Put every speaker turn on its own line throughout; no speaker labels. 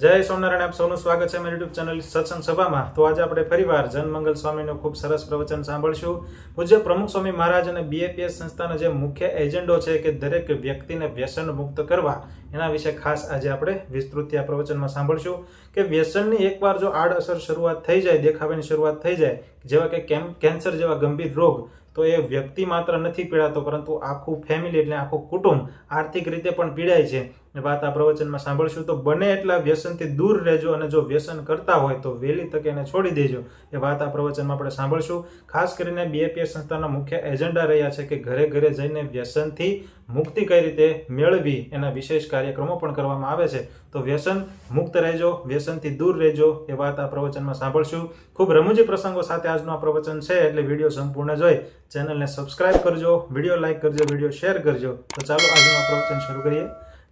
જય સોમનારાયણ, આપ સૌનું સ્વાગત છે મારી યુટ્યુબ ચેનલ સત્સંગ સભામાં। તો આજે આપણે ફરીવાર જનમંગલ સ્વામીનું ખૂબ સરસ પ્રવચન સાંભળશું। પૂજ્ય પ્રમુખ સ્વામી મહારાજ અને બીએપીએસ સંસ્થાનો જે મુખ્ય એજન્ડો છે કે દરેક વ્યક્તિને વ્યસન મુક્ત કરવા, એના વિશે ખાસ આજે આપણે વિસ્તૃત આ પ્રવચનમાં સાંભળશું કે વ્યસનની એકવાર જો આડઅસર શરૂઆત થઈ જાય, દેખાવાની શરૂઆત થઈ જાય, જેવા કે કેન્સર જેવા ગંભીર રોગ, તો એ વ્યક્તિ માત્ર નથી પીડાતો, પરંતુ આખું ફેમિલી એટલે આખું કુટુંબ આર્થિક રીતે પણ પીડાય છે। એ વાત આ પ્રવચનમાં સાંભળશું। તો બને એટલા વ્યસનથી દૂર રહેજો, અને જો વ્યસન કરતા હોય તો વહેલી તકે એને છોડી દેજો। એ વાત આ પ્રવચનમાં આપણે સાંભળશું। ખાસ કરીને બીએપીએસ સંસ્થાના મુખ્ય એજન્ડા રહ્યા છે કે ઘરે ઘરે જઈને વ્યસનથી મુક્તિ કઈ રીતે મેળવી, એના વિશેષ કાર્યક્રમો પણ કરવામાં આવે છે। તો વ્યસન મુક્ત રહેજો, વ્યસનથી દૂર રહેજો, એ વાત આ પ્રવચનમાં સાંભળશું। ખૂબ રમૂજી પ્રસંગો સાથે આજનું આ પ્રવચન છે, એટલે વિડીયો સંપૂર્ણ જોઈ ચેનલને સબસ્ક્રાઇબ કરજો, વિડીયો લાઇક કરજો, વિડીયો શેર કરજો। તો ચાલો આજનું આ પ્રવચન શરૂ કરીએ।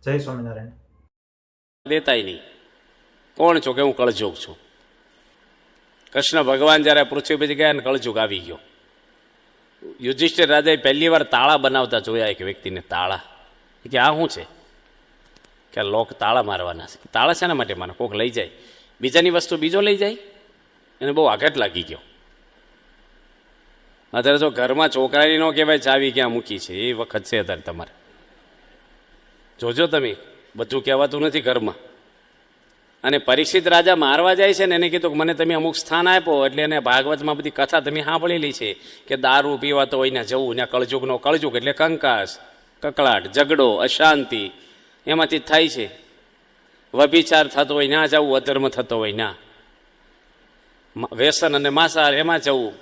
જય સ્વામિનારાયણ।
દેતાય નહીં, કોણ છો કે હું કળજુગ છું। કૃષ્ણ ભગવાન જ્યારે પૃથ્વી પર ગયા ને કળજુગ આવી ગયો। યુધિષ્ઠિર રાજાએ પહેલી વાર તાળા બનાવતા જોયા એક વ્યક્તિને। તાળા કે આ શું છે? કે લોક તાળા મારવાના છે। તાળા શેના માટે મારે? કોક લઈ જાય, બીજાની વસ્તુ બીજો લઈ જાય, એને બહુ આઘાત લાગી ગયો। અત્યારે તો ઘરમાં છોકરાની ન કહેવાય ચાવી ક્યાં મૂકી છે, એ વખત છે અત્યારે તમારે। જોજો તમે, બધું કહેવાતું નથી ઘરમાં। અને પરીક્ષિત રાજા મારવા જાય છે ને એને કીધું કે મને તમે અમુક સ્થાન આપો, એટલે એને ભાગવતમાં બધી કથા તમે સાંભળેલી છે કે દારૂ પીવાતો હોય ને જવું ને કળજુગનો, કળજુગ એટલે કંકાસ, કકળાટ, ઝઘડો, અશાંતિ, એમાંથી જ થાય છે। વ્યભિચાર થતો હોય ના જવું, અધર્મ થતો હોય ના, વ્યસન અને માંસાહાર એમાં જવું।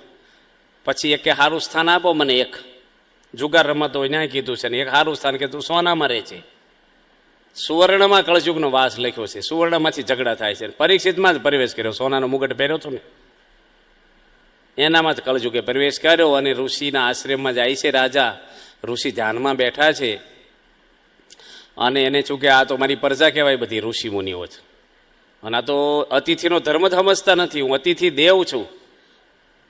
પછી એક કે સારું સ્થાન આપો મને, એક જુગાર રમાતો હોય ના કીધું છે ને એક સારું સ્થાન કે તું સોનામાં રહે છે। સુવર્ણમાં કળજુગનો વાસ લખ્યો છે, સુવર્ણમાંથી ઝઘડા થાય છે। પરીક્ષિતમાં જ પ્રવેશ કર્યો, સોનાનો મુગટ પહેર્યો હતો ને એનામાં જ કળજુગે પ્રવેશ કર્યો। અને ઋષિના આશ્રમમાં જાય છે રાજા। ઋષિ ધ્યાનમાં બેઠા છે, અને એને શું કે આ તો મારી પ્રજા કહેવાય બધી ઋષિ મુનિઓ છે, અને આ તો અતિથિનો ધર્મ જ સમજતા નથી। હું અતિથિ દેવ છું,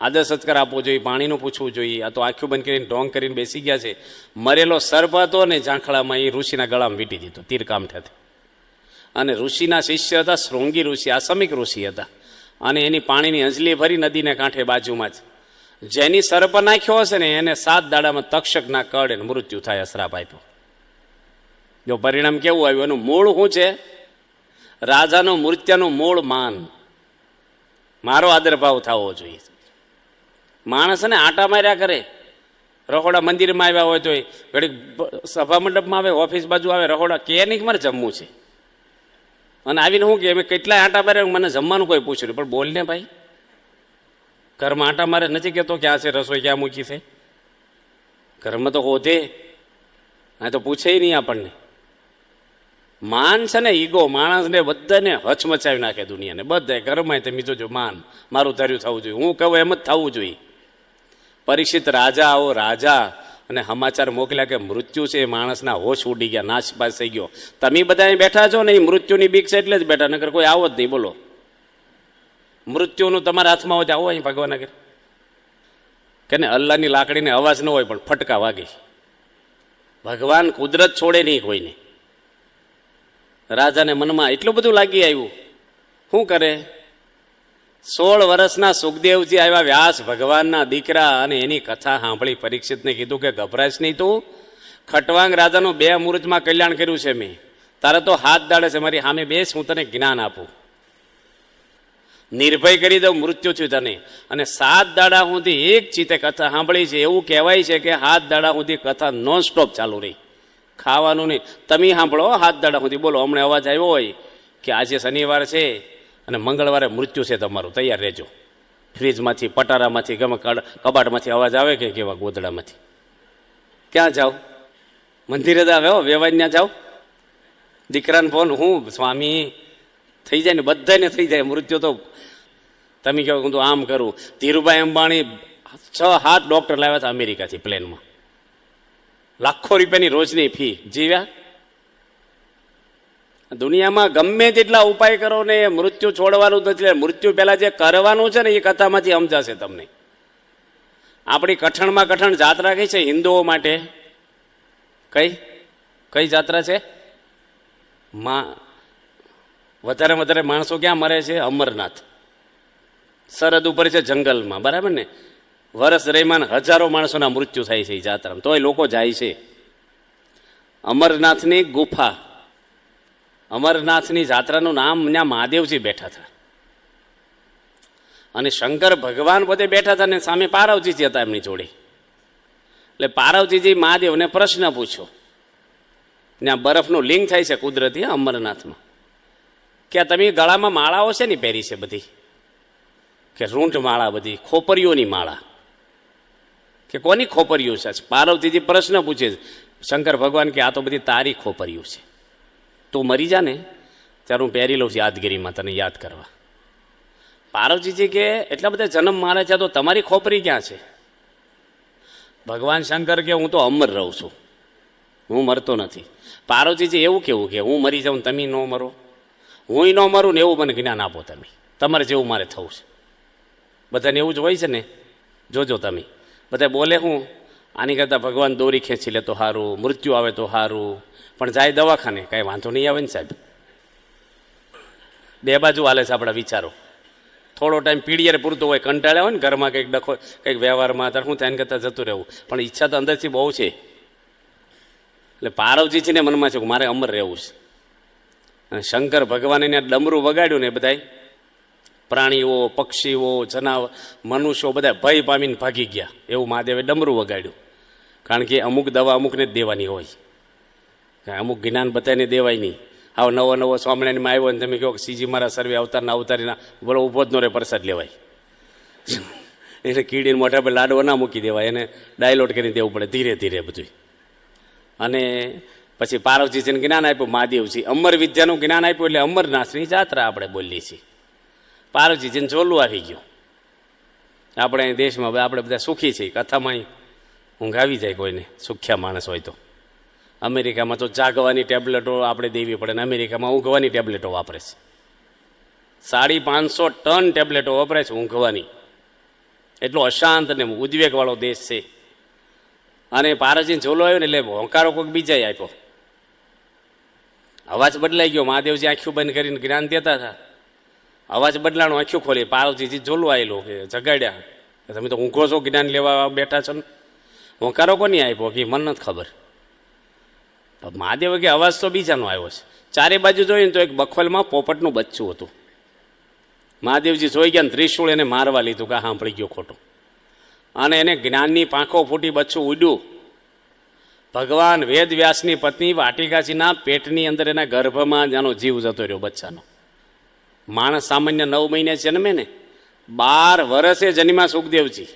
આદર સત્કાર આપવો જોઈએ, પાણીનું પૂછવું જોઈએ। આ તો આંખું બંધ કરીને ઢોંગ કરીને બેસી ગયા છે। મરેલો સર્પ હતો ને ઝાંખલામાં, એ ઋષિના ગળામાં વીંટી દીધો તીરકામઠેથી। અને ઋષિના શિષ્ય હતા શૃંગી ઋષિ, આસમિક ઋષિ હતા, અને એની પાણીની અંજલી ભરી નદીને કાંઠે બાજુમાં જ જેની સર્પ નાખ્યો હશે ને એને 7 દાડામાં તક્ષકના કળ એને મૃત્યુ થાય, શ્રાપ આપ્યો। જો પરિણામ કેવું આવ્યું? એનું મૂળ શું છે? રાજાનું મૃત્યુનું મૂળ માન, મારો આદરભાવ થવો જોઈએ। માણસ ને આટા માર્યા કરે, રખોડા મંદિરમાં આવ્યા હોય તો ઘડીક સભા મંડપમાં આવે, ઓફિસ બાજુ આવે, રખોડા કે નહીં મારે જમવું છે, અને આવીને શું કે અમે કેટલાય આટા માર્યા, મને જમવાનું કોઈ પૂછ્યું પણ બોલ ને ભાઈ, ઘરમાં આટા મારે નથી કહેતો ક્યાં છે રસોઈ, ક્યાં મૂકી છે? ઘરમાં તો હોધે, આ તો પૂછે નહીં આપણને। માન છે ને ઈગો માણસને બધાને હચમચાવી નાખે દુનિયાને, બધા ઘરમાં તમે જોજો માન મારું ધાર્યું થવું જોઈએ, હું કહું એમ જ થવું જોઈએ। પરીક્ષિત રાજા આવો રાજા, અને સમાચાર મોકલ્યા કે મૃત્યુ છે, માણસના હોશ ઉડી ગયા, નાશપાસ થઈ ગયો। તમે બધા બેઠા છો ને એ મૃત્યુની બીક છે એટલે જ બેઠા, નકર કોઈ આવો જ નહીં। બોલો, મૃત્યુનું તમારા હાથમાં હોય તો આવો અહીં ભગવાન આગળ કે ને અલ્લાહની લાકડીને અવાજ ન હોય પણ ફટકા વાગે। ભગવાન કુદરત છોડે નહીં કોઈને। રાજાને મનમાં એટલું બધું લાગી આવ્યું, શું કરે? 16 વર્ષના સુખદેવજી આવ્યા, વ્યાસ ભગવાનના દીકરા, અને એની કથા સાંભળી પરીક્ષિતને કીધું કે ગભરાશ નહીં તું, ખટવાંગ રાજાનું 2 મુહૂર્તમાં કલ્યાણ કર્યું છે મેં, તારે તો હાથ દાડે છે, મારી સામે બેસ, હું તને જ્ઞાન આપું, નિર્ભય કરી દઉં, મૃત્યુ થયું તને। અને 7 દાડા સુધી એક ચિત્તે કથા સાંભળી છે। એવું કહેવાય છે કે 7 દાડા સુધી કથા નોન સ્ટોપ ચાલુ રહી, ખાવાનું નહીં। તમે સાંભળો 7 દાડા સુધી, બોલો હમણાં અવાજ આવ્યો હોય કે આજે શનિવાર છે અને મંગળવારે મૃત્યુ છે તમારું, તૈયાર રહેજો। ફ્રીજમાંથી, પટારામાંથી, ગમે કબાટમાંથી અવાજ આવે કે કેવા ગોદડામાંથી, ક્યાં જાઓ? મંદિરે જ આવે હો, વેવાઈને જાઓ, દીકરાને ફોન, હું સ્વામી થઈ જાય ને, બધાને થઈ જાય મૃત્યુ તો। તમે કહો હું તો આમ કરું। ધીરુભાઈ અંબાણી 6-7 ડૉક્ટર લાવ્યા હતા અમેરિકાથી પ્લેનમાં, લાખો રૂપિયાની રોજની ફી, જીવ્યા। દુનિયામાં ગમે તેટલા ઉપાય કરો ને મૃત્યુ છોડવાનું નથી। મૃત્યુ પહેલાં જે કરવાનું છે ને એ કથામાંથી સમજાશે તમને। આપણી કઠણમાં કઠણ જાત્રા કઈ છે હિન્દુઓ માટે? કઈ જાત્રા છે? વધારે માણસો ક્યાં મરે છે? અમરનાથ સરહદ ઉપર છે, જંગલમાં, બરાબર ને? વર્ષ દરમિયાન હજારો માણસોના મૃત્યુ થાય છે એ જાત્રામાં, તોય લોકો જાય છે. અમરનાથની ગુફા, અમરનાથની જાત્રાનું નામ ત્યાં મહાદેવજી બેઠા હતા અને શંકર ભગવાન પોતે બેઠા હતા ને સામે પાર્વતીજી હતા એમની જોડે. એટલે પાર્વતીજી મહાદેવને પ્રશ્ન પૂછ્યો. ત્યાં બરફનું લિંગ થાય છે કુદરતી અમરનાથમાં, કે તમે ગળામાં માળાઓ છે ને પહેરી છે બધી, કે રૂંઢ માળા, બધી ખોપરીઓની માળા, કે કોની ખોપરીઓ છે? પાર્વતીજી પ્રશ્ન પૂછે શંકર ભગવાન કે આ તો બધી તારી ખોપરીઓ છે, તું મરી જા ને ત્યારે હું પહેરી લઉં છું યાદગીરીમાં તને યાદ કરવા. પાર્વતીજી કે એટલા બધા જન્મ મારે છે તો તમારી ખોપરી ક્યાં છે? ભગવાન શંકર કે હું તો અમર રહું છું, હું મરતો નથી. પાર્વતીજી એવું કેવું કે હું મરી જાઉં તમે ન મરો, હું ન મરું ને એવું મને જ્ઞાન આપો તમે, તમારે જેવું મારે થવું છે. બધાને એવું જ હોય છે ને, જોજો તમે. બધા બોલે હું આની કરતાં ભગવાન દોરી ખેંચી લે તો સારું, મૃત્યુ આવે તો સારું, પણ જાય દવાખાને કાંઈ વાંધો નહીં આવે ને સાહેબ. બે બાજુ હાલે છે આપણા વિચારો. થોડો ટાઈમ પીડીએ પૂરતો હોય, કંટાળ્યા હોય ને ઘરમાં કંઈક ડખો કંઈક વ્યવહારમાં, ત્યારે હું ત્યાં કરતાં જતું રહેવું, પણ ઈચ્છા તો અંદરથી બહુ છે. એટલે પાર્વતીજીને મનમાં છે કે મારે અમર રહેવું છે. અને શંકર ભગવાને એને ડમરું વગાડ્યું ને બધાય પ્રાણીઓ, પક્ષીઓ, મનુષ્યો બધા ભય પામીને ભાગી ગયા. એવું મહાદેવે ડમરું વગાડ્યું. કારણ કે અમુક દવા અમુકને જ દેવાની હોય, અમુક જ્ઞાન બધાને દેવાય નહીં. આવો નવો સ્વામિનારાયણમાં આવ્યો ને તમે કહો કે સીજી મારા સર્વે અવતારના બોલો ઊભો જ નો રે પ્રસાદ લેવાય. એટલે કીડીને મોઢા પર લાડવો ના મૂકી દેવાય, એને ડાયલોટ કરીને દેવું પડે ધીરે ધીરે બધું. અને પછી પાર્વતીજીને જ્ઞાન આપ્યું મહાદેવજી, અમર વિદ્યાનું જ્ઞાન આપ્યું એટલે અમરનાથની જાત્રા આપણે બોલીએ છીએ. પાર્વતીજીને ઝોલું આવી ગયું. આપણે દેશમાં આપણે બધા સુખી છીએ, કથામાં ઊંઘ આવી જાય કોઈને સુખ્યા માણસ હોય તો. અમેરિકામાં તો જાગવાની ટેબ્લેટો આપણે દેવી પડે ને અમેરિકામાં ઊંઘવાની ટેબ્લેટો વાપરે છે. 550 ટન ટેબ્લેટો વાપરે છે ઊંઘવાની. એટલો અશાંત અને ઉદ્વેગવાળો દેશ છે. અને પાર્વતીજીને ઝોલો આવ્યો ને એટલે હોંકારો કોઈક બીજાએ આપ્યો. અવાજ બદલાઈ ગયો. મહાદેવજી આંખ્યું બંધ કરીને જ્ઞાન દેતા હતા, અવાજ બદલાણો, આંખ્યું ખોલી. પાર્વતીજી ઝોલું આવેલું કે જગાડ્યા, તમે તો ઊંઘો છો, જ્ઞાન લેવા બેઠા છો ને. હોંકારો કોની આપ્યો કે મને નથી ખબર. મહાદેવ કે અવાજ તો બીજાનો આવ્યો છે. ચારે બાજુ જોઈને તો એક બખોલમાં પોપટનું બચ્ચું હતું. મહાદેવજી જોઈ ગયા ને ત્રિશૂળ એને મારવા લીધું કે સાંભળી ગયો ખોટું. અને એને જ્ઞાનની પાંખો ફૂટી બચ્ચું ઉડ્યું. ભગવાન વેદ વ્યાસની પત્ની વાટિકાજીના પેટની અંદર એના ગર્ભમાં એનો જીવ જતો રહ્યો બચ્ચાનો. માણસ સામાન્ય 9 મહિને જન્મે ને, 12 વર્ષે જન્મ્યા સુખદેવજી.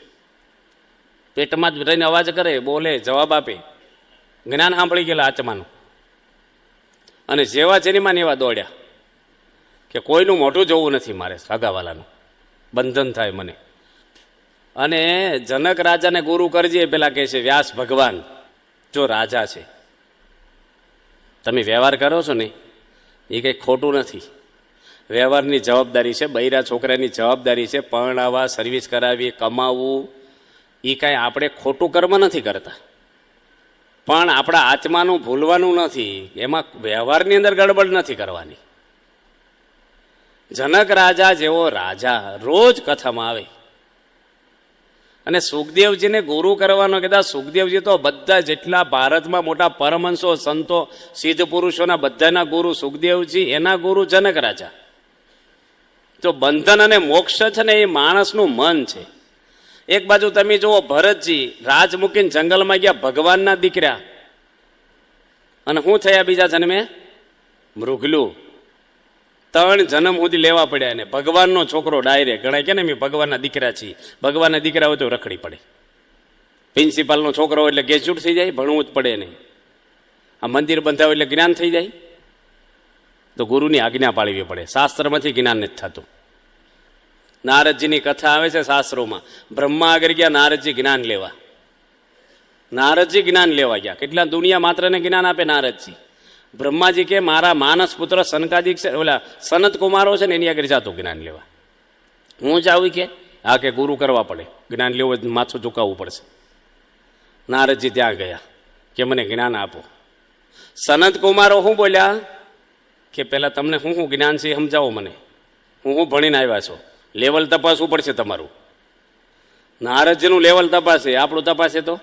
પેટમાં જ રહીને અવાજ કરે, બોલે, જવાબ આપે, જ્ઞાન સાંભળી ગયેલા આત્માનું. અને જેવા જન્મ્યા ને એવા દોડ્યા કે કોઈનું મોઢું જોવું નથી મારે, સગાવાલાનું બંધન થાય મને. અને જનક રાજાને ગુરુ કરજે પેલા કહે છે વ્યાસ ભગવાન, જો રાજા છે તમે વ્યવહાર કરો છો ને એ કંઈ ખોટું નથી. વ્યવહારની જવાબદારી છે, બૈરા છોકરાની જવાબદારી છે. પરણાવવા, સર્વિસ કરાવી, કમાવવું, એ કાંઈ આપણે ખોટું કર્મ નથી કરતા. પણ આપણા આત્માનું ભૂલવાનું નથી, એમાં વ્યવહારની અંદર ગડબડ નથી કરવાની. જનક રાજા જેવો રાજા રોજ કથામાં આવે. અને સુખદેવજીને ગુરુ કરવાનો કહેતા. સુખદેવજી તો બધા જેટલા ભારતમાં મોટા પરમહંસો, સંતો, સિદ્ધ પુરુષોના બધાના ગુરુ સુખદેવજી, એના ગુરુ જનક રાજા. તો બંધન અને મોક્ષ છે ને એ માણસનું મન છે. એક બાજુ તમે જુઓ ભરતજી રાજ મૂકીને જંગલમાં ગયા, ભગવાનના દીકરા, અને શું થયા બીજા જન્મે? મૃગલું. 3 જન્મ સુધી લેવા પડ્યા એને. ભગવાનનો છોકરો ડાયરેક્ટ ગણાય કે ને અમે ભગવાનના દીકરા છીએ. ભગવાનના દીકરા હોય તો રખડી પડે. પ્રિન્સિપાલનો છોકરો હોય એટલે ગેજ્યુટ થઈ જાય, ભણવું જ પડે નહીં. આ મંદિર બંધાવ એટલે જ્ઞાન થઈ જાય, તો ગુરુની આજ્ઞા પાળવી પડે. શાસ્ત્રમાંથી જ્ઞાન નથી થતું. નારદજીની કથા આવે છે શાસ્ત્રોમાં. બ્રહ્મા આગળ ગયા નારદજી જ્ઞાન લેવા. નારદજી જ્ઞાન લેવા ગયા. કેટલા દુનિયા માત્ર ને જ્ઞાન આપે નારદજી. બ્રહ્માજી કે મારા માનસ પુત્ર સનકાદિક છે, ઓલા સનત કુમારો છે ને એની આગળ જાતું જ્ઞાન લેવા. હું જાઉં કે હા કે ગુરુ કરવા પડે, જ્ઞાન લેવું માથું ચૂકવવું પડશે. નારદજી ત્યાં ગયા કે મને જ્ઞાન આપો. સનત કુમારો શું બોલ્યા કે પહેલાં તમને શું જ્ઞાન છે એ સમજાવો મને, હું ભણીને આવ્યા છો, લેવલ તપાસવું પડશે તમારું. નારદજીનું લેવલ તપાસે, આપણું તપાસે તો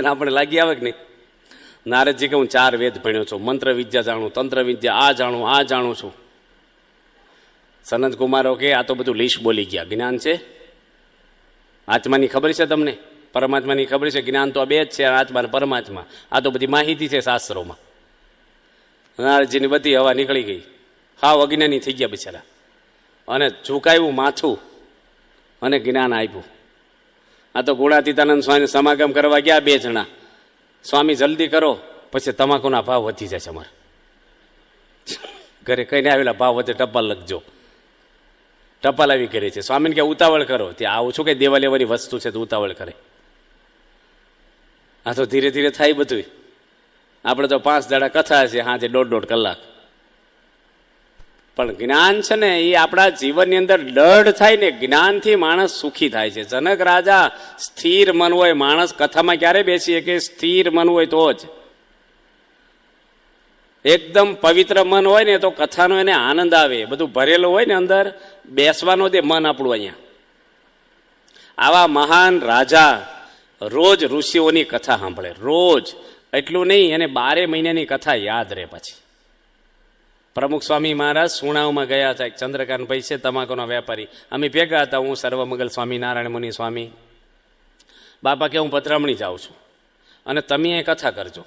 આપણે લાગી આવે કે નહીં? નારદજી કે હું 4 વેદ ભણ્યો છું, મંત્ર વિદ્યા જાણું, તંત્ર વિદ્યા આ જાણું છું. સનત કુમારો કે આ તો બધું લીશ બોલી ગયા. જ્ઞાન છે? આત્માની ખબર છે તમને? પરમાત્માની ખબર છે? જ્ઞાન તો આ 2 જ છે, આત્મા અને પરમાત્મા. આ તો બધી માહિતી છે શાસ્ત્રોમાં. નારદજીની બધી હવા નીકળી ગઈ, હાવ અજ્ઞાની થઈ ગયા બિચારા, અને ઝુકાયું માથું અને જ્ઞાન આપ્યું. આ તો ગુણાતીતાનંદ સ્વામી સમાગમ કરવા ગયા 2 જણા. સ્વામી જલ્દી કરો, પછી તમાકુના ભાવ વધી જાય છે અમારે. ઘરે કહીને આવેલા ભાવ વધે, ટપાલ લખજો. ટપાલ આવી કરે છે. સ્વામીને કે ઉતાવળ કરો, ત્યાં આવું છું કે દેવા લેવાની વસ્તુ છે તો ઉતાવળ કરે. આ તો ધીરે ધીરે થાય બધું. આપણે તો 5 દાડા કથા છે, હાજે 1.5 કલાક. પણ જ્ઞાન છે ને એ આપણા જીવનની અંદર દઢ થાય ને, જ્ઞાનથી માણસ સુખી થાય છે. જનક રાજા સ્થિર મન હોય, માણસ કથામાં ક્યારે બેસીએ કે સ્થિર મન હોય તો જ. એકદમ પવિત્ર મન હોય ને તો કથાનો એને આનંદ આવે. બધું ભરેલું હોય ને અંદર, બેસવાનો દે મન આપણું અહીંયા. આવા મહાન રાજા રોજ ઋષિઓની કથા સાંભળે, રોજ. એટલું નહીં, એને 12 મહિનાની કથા યાદ રહે. પછી પ્રમુખ સ્વામી મહારાજ સુણાવમાં ગયા હતા. એક ચંદ્રકાંત ભાઈ છે, તમાકુનો વેપારી. અમે ભેગા હતા, હું સર્વમંગલ સ્વામી, નારાયણ મુનિ સ્વામી. બાપા કે હું પધરામણી જાઉં છું અને તમે એ કથા કરજો.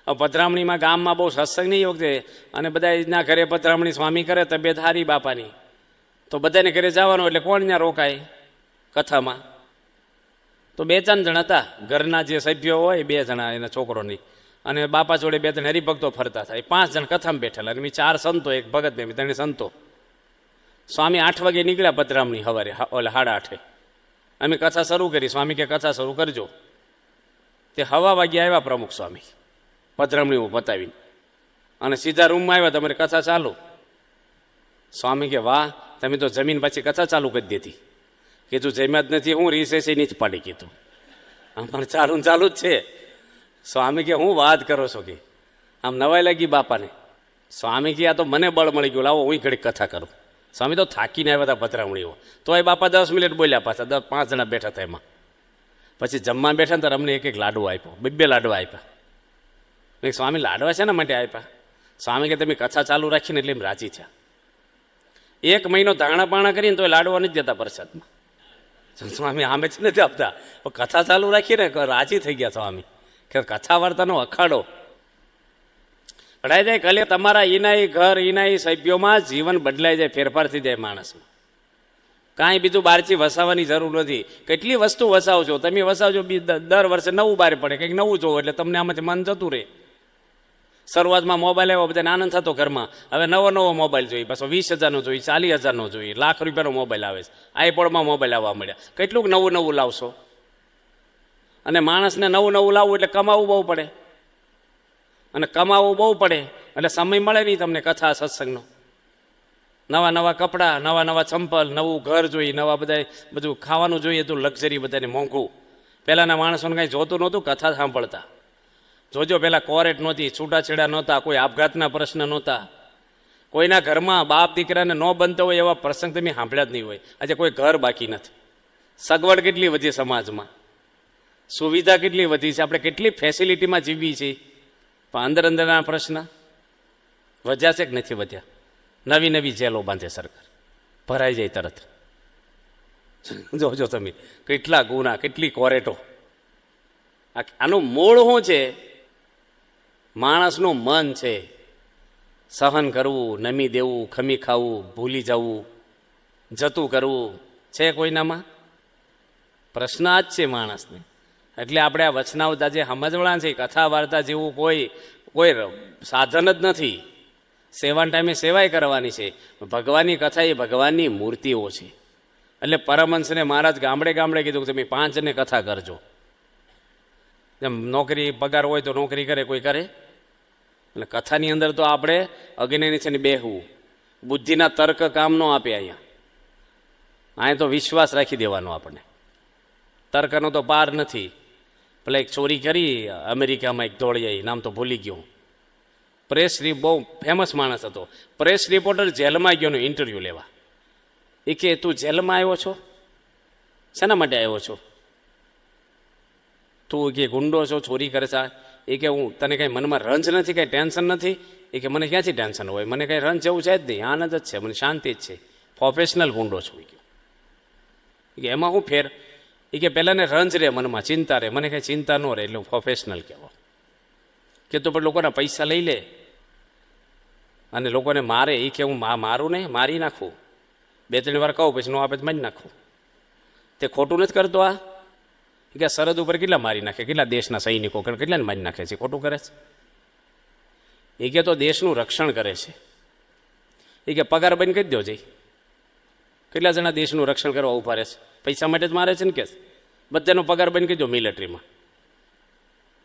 હવે પધરામણીમાં ગામમાં બહુ સત્સંગ નહીં વખતે, અને બધાના ઘરે પધરામણી સ્વામી કરે, તબિયત હારી બાપાની, તો બધાને ઘરે જવાનું, એટલે કોણ ત્યાં રોકાય કથામાં? તો 2-4 જણ હતા ઘરના જે સભ્યો હોય, 2 જણા એના છોકરોની, અને બાપા જોડે 2-3 હરિભક્તો ફરતા થાય. 5 જણ કથામાં બેઠેલા, અને 4 સંતો, એક ભગત ને 3 સંતો. સ્વામી 8 વાગે નીકળ્યા પધરામણી સવારે, ઓલે 8:30. અમે કથા શરૂ કરી. સ્વામી કે કથા શરૂ કરજો. તે 9 વાગે આવ્યા પ્રમુખ સ્વામી પધરામણી પતાવીને, અને સીધા રૂમમાં આવ્યા. તમારી કથા ચાલુ. સ્વામી કે વાહ, તમે તો જમીન પાછી કથા ચાલુ કરી દીધી. કીધું જમ્યા જ નથી, હું રિસેસ નથી પાડી. કીધું અમારે ચાલુ જ છે. સ્વામી કે હું વાત કરો છો? કે આમ નવાઈ લાગી બાપાને. સ્વામી કે આ તો મને બળ મળી ગયું, લાવો હું ઘડીક કથા કરું. સ્વામી તો થાકીને આવ્યા હતા પધરામણીઓ, તો એ બાપા 10 મિનિટ બોલ્યા પાછા. 5 જણા બેઠા હતા એમાં. પછી જમવા બેઠા ને ત્યારે અમને એક લાડવો આપ્યો, 2 લાડવા આપ્યા. મેં સ્વામી લાડવા શેના માટે આપ્યા? સ્વામી કે તમે કથા ચાલુ રાખીને એટલે એમ રાજી થયા. 1 મહિનો ધાણા પાણા કરીને તો લાડવા નથી દેતા પ્રસાદમાં. સ્વામી આમે જ નથી આપતા, પણ કથા ચાલુ રાખીને રાજી થઈ ગયા સ્વામી. કે કથા વાર્તાનો અખાડો ભણાઈ જાય, કલે તમારા ઈનાઈ ઘર, ઈનાઈ સભ્યોમાં જીવન બદલાઈ જાય, ફેરફાર થઈ જાય માણસમાં. કાંઈ બીજું બહારથી વસાવવાની જરૂર નથી. કેટલી વસ્તુ વસાવજો તમે, વસાવજો દર વર્ષે નવું બહાર પડે, કંઈક નવું જોવો એટલે તમને આમાંથી મન જતું રહે. શરૂઆતમાં મોબાઈલ આવ્યો, બધાને આનંદ થતો ઘરમાં. હવે નવો મોબાઈલ જોઈએ, પાછો 20,000નો જોઈએ, 40,000નો જોઈએ, ₹1,00,000નો મોબાઈલ આવે છે. આઈપોડમાં મોબાઈલ આવવા મળ્યા. કેટલુંક નવું લાવશો? અને માણસને નવું લાવવું એટલે કમાવવું બહુ પડે, અને કમાવવું બહુ પડે એટલે સમય મળે નહીં તમને કથા સત્સંગનો. નવા કપડાં, નવા ચંપલ, નવું ઘર જોઈએ, બધું ખાવાનું જોઈએ, તો લક્ઝરી બધાને મોંઘું. પહેલાંના માણસોને કાંઈ જોતું નહોતું, કથા સાંભળતા. જોજો પહેલાં કોરેટ નહોતી, છૂટાછેડા નહોતા, કોઈ આપઘાતના પ્રશ્ન નહોતા. કોઈના ઘરમાં બાપ દીકરાને ન બનતો હોય એવા પ્રસંગ તમે સાંભળ્યા જ નહીં હોય. આજે કોઈ ઘર બાકી નથી. સગવડ કેટલી વધી સમાજમાં, સુવિધા કેટલી વધી છે, આપણે કેટલી ફેસિલિટીમાં જીવીએ છીએ, પણ અંદરના પ્રશ્ન વધ્યા છે કે નથી વધ્યા? નવી જેલો બાંધે સરકાર, ભરાઈ જાય તરત. જોજો તમે કેટલા ગુના, કેટલી કોરેટો. આનું મૂળ શું છે? માણસનું મન છે. સહન કરવું, નમી દેવું, ખમી ખાવું, ભૂલી જવું, જતું કરવું છે કોઈનામાં? પ્રશ્ન આ જ છે માણસને. એટલે આપણે આ વચનાવતા જે સમજવાના છે, કથા વાર્તા જેવું કોઈ સાધન જ નથી. સેવાના ટાઈમે સેવાય કરવાની છે. ભગવાનની કથા એ ભગવાનની મૂર્તિઓ છે. એટલે પરમહંસને મહારાજ ગામડે કીધું કે તમે 5 જણને કથા કરજો. જેમ નોકરી પગાર હોય તો નોકરી કરે, કોઈ કરે. એટલે કથાની અંદર તો આપણે અગ્નિની છે ને બેહવું. બુદ્ધિના તર્ક કામ ન આપે. અહીંયા તો વિશ્વાસ રાખી દેવાનો આપણને. તર્કનો તો પાર નથી. પેલા એક ચોરી કરી અમેરિકામાં, એક દોડી આવી, નામ તો ભૂલી ગયો. બહુ ફેમસ માણસ હતો. પ્રેસ રિપોર્ટર જેલમાં ગયો ઇન્ટરવ્યૂ લેવા. એ કે તું જેલમાં આવ્યો છો, શેના માટે આવ્યો છો? તું કે ગુંડો છો, ચોરી કરે છે? એ કે હું તને કંઈ મનમાં રંજ નથી, કંઈ ટેન્શન નથી? એ કે મને ક્યાંથી ટેન્શન હોય, મને કંઈ રંજ જેવું છે જ નહીં, આનંદ જ છે, મને શાંતિ જ છે, પ્રોફેશનલ ગુંડો છું. એ કે એમાં શું ફેર? એ કે પહેલાંને રંજ રહે મનમાં, ચિંતા રહે, મને કંઈ ચિંતા ન રહે, એટલે હું પ્રોફેશનલ કહેવો. કે તો પણ લોકોના પૈસા લઈ લે અને લોકોને મારે. એ કે હું મારું નહીં, મારી નાખું, 2-3 વાર કહું, પછી ન આપે તો મારી નાખું. તે ખોટું નથી કરતો આ? કે સરહદ ઉપર કેટલા મારી નાખે, કેટલા દેશના સૈનિકો કેટલાને મારી નાખે છે, ખોટું કરે છે? એ કે તો દેશનું રક્ષણ કરે છે. એ કે પગાર બંધ કરી દો જઈ, કેટલા જણા દેશનું રક્ષણ કરવા ઉભા રહે છે? પૈસા માટે જ મારે છે ને? કે બધાનો પગાર બંધ કરી દો મિલિટરીમાં,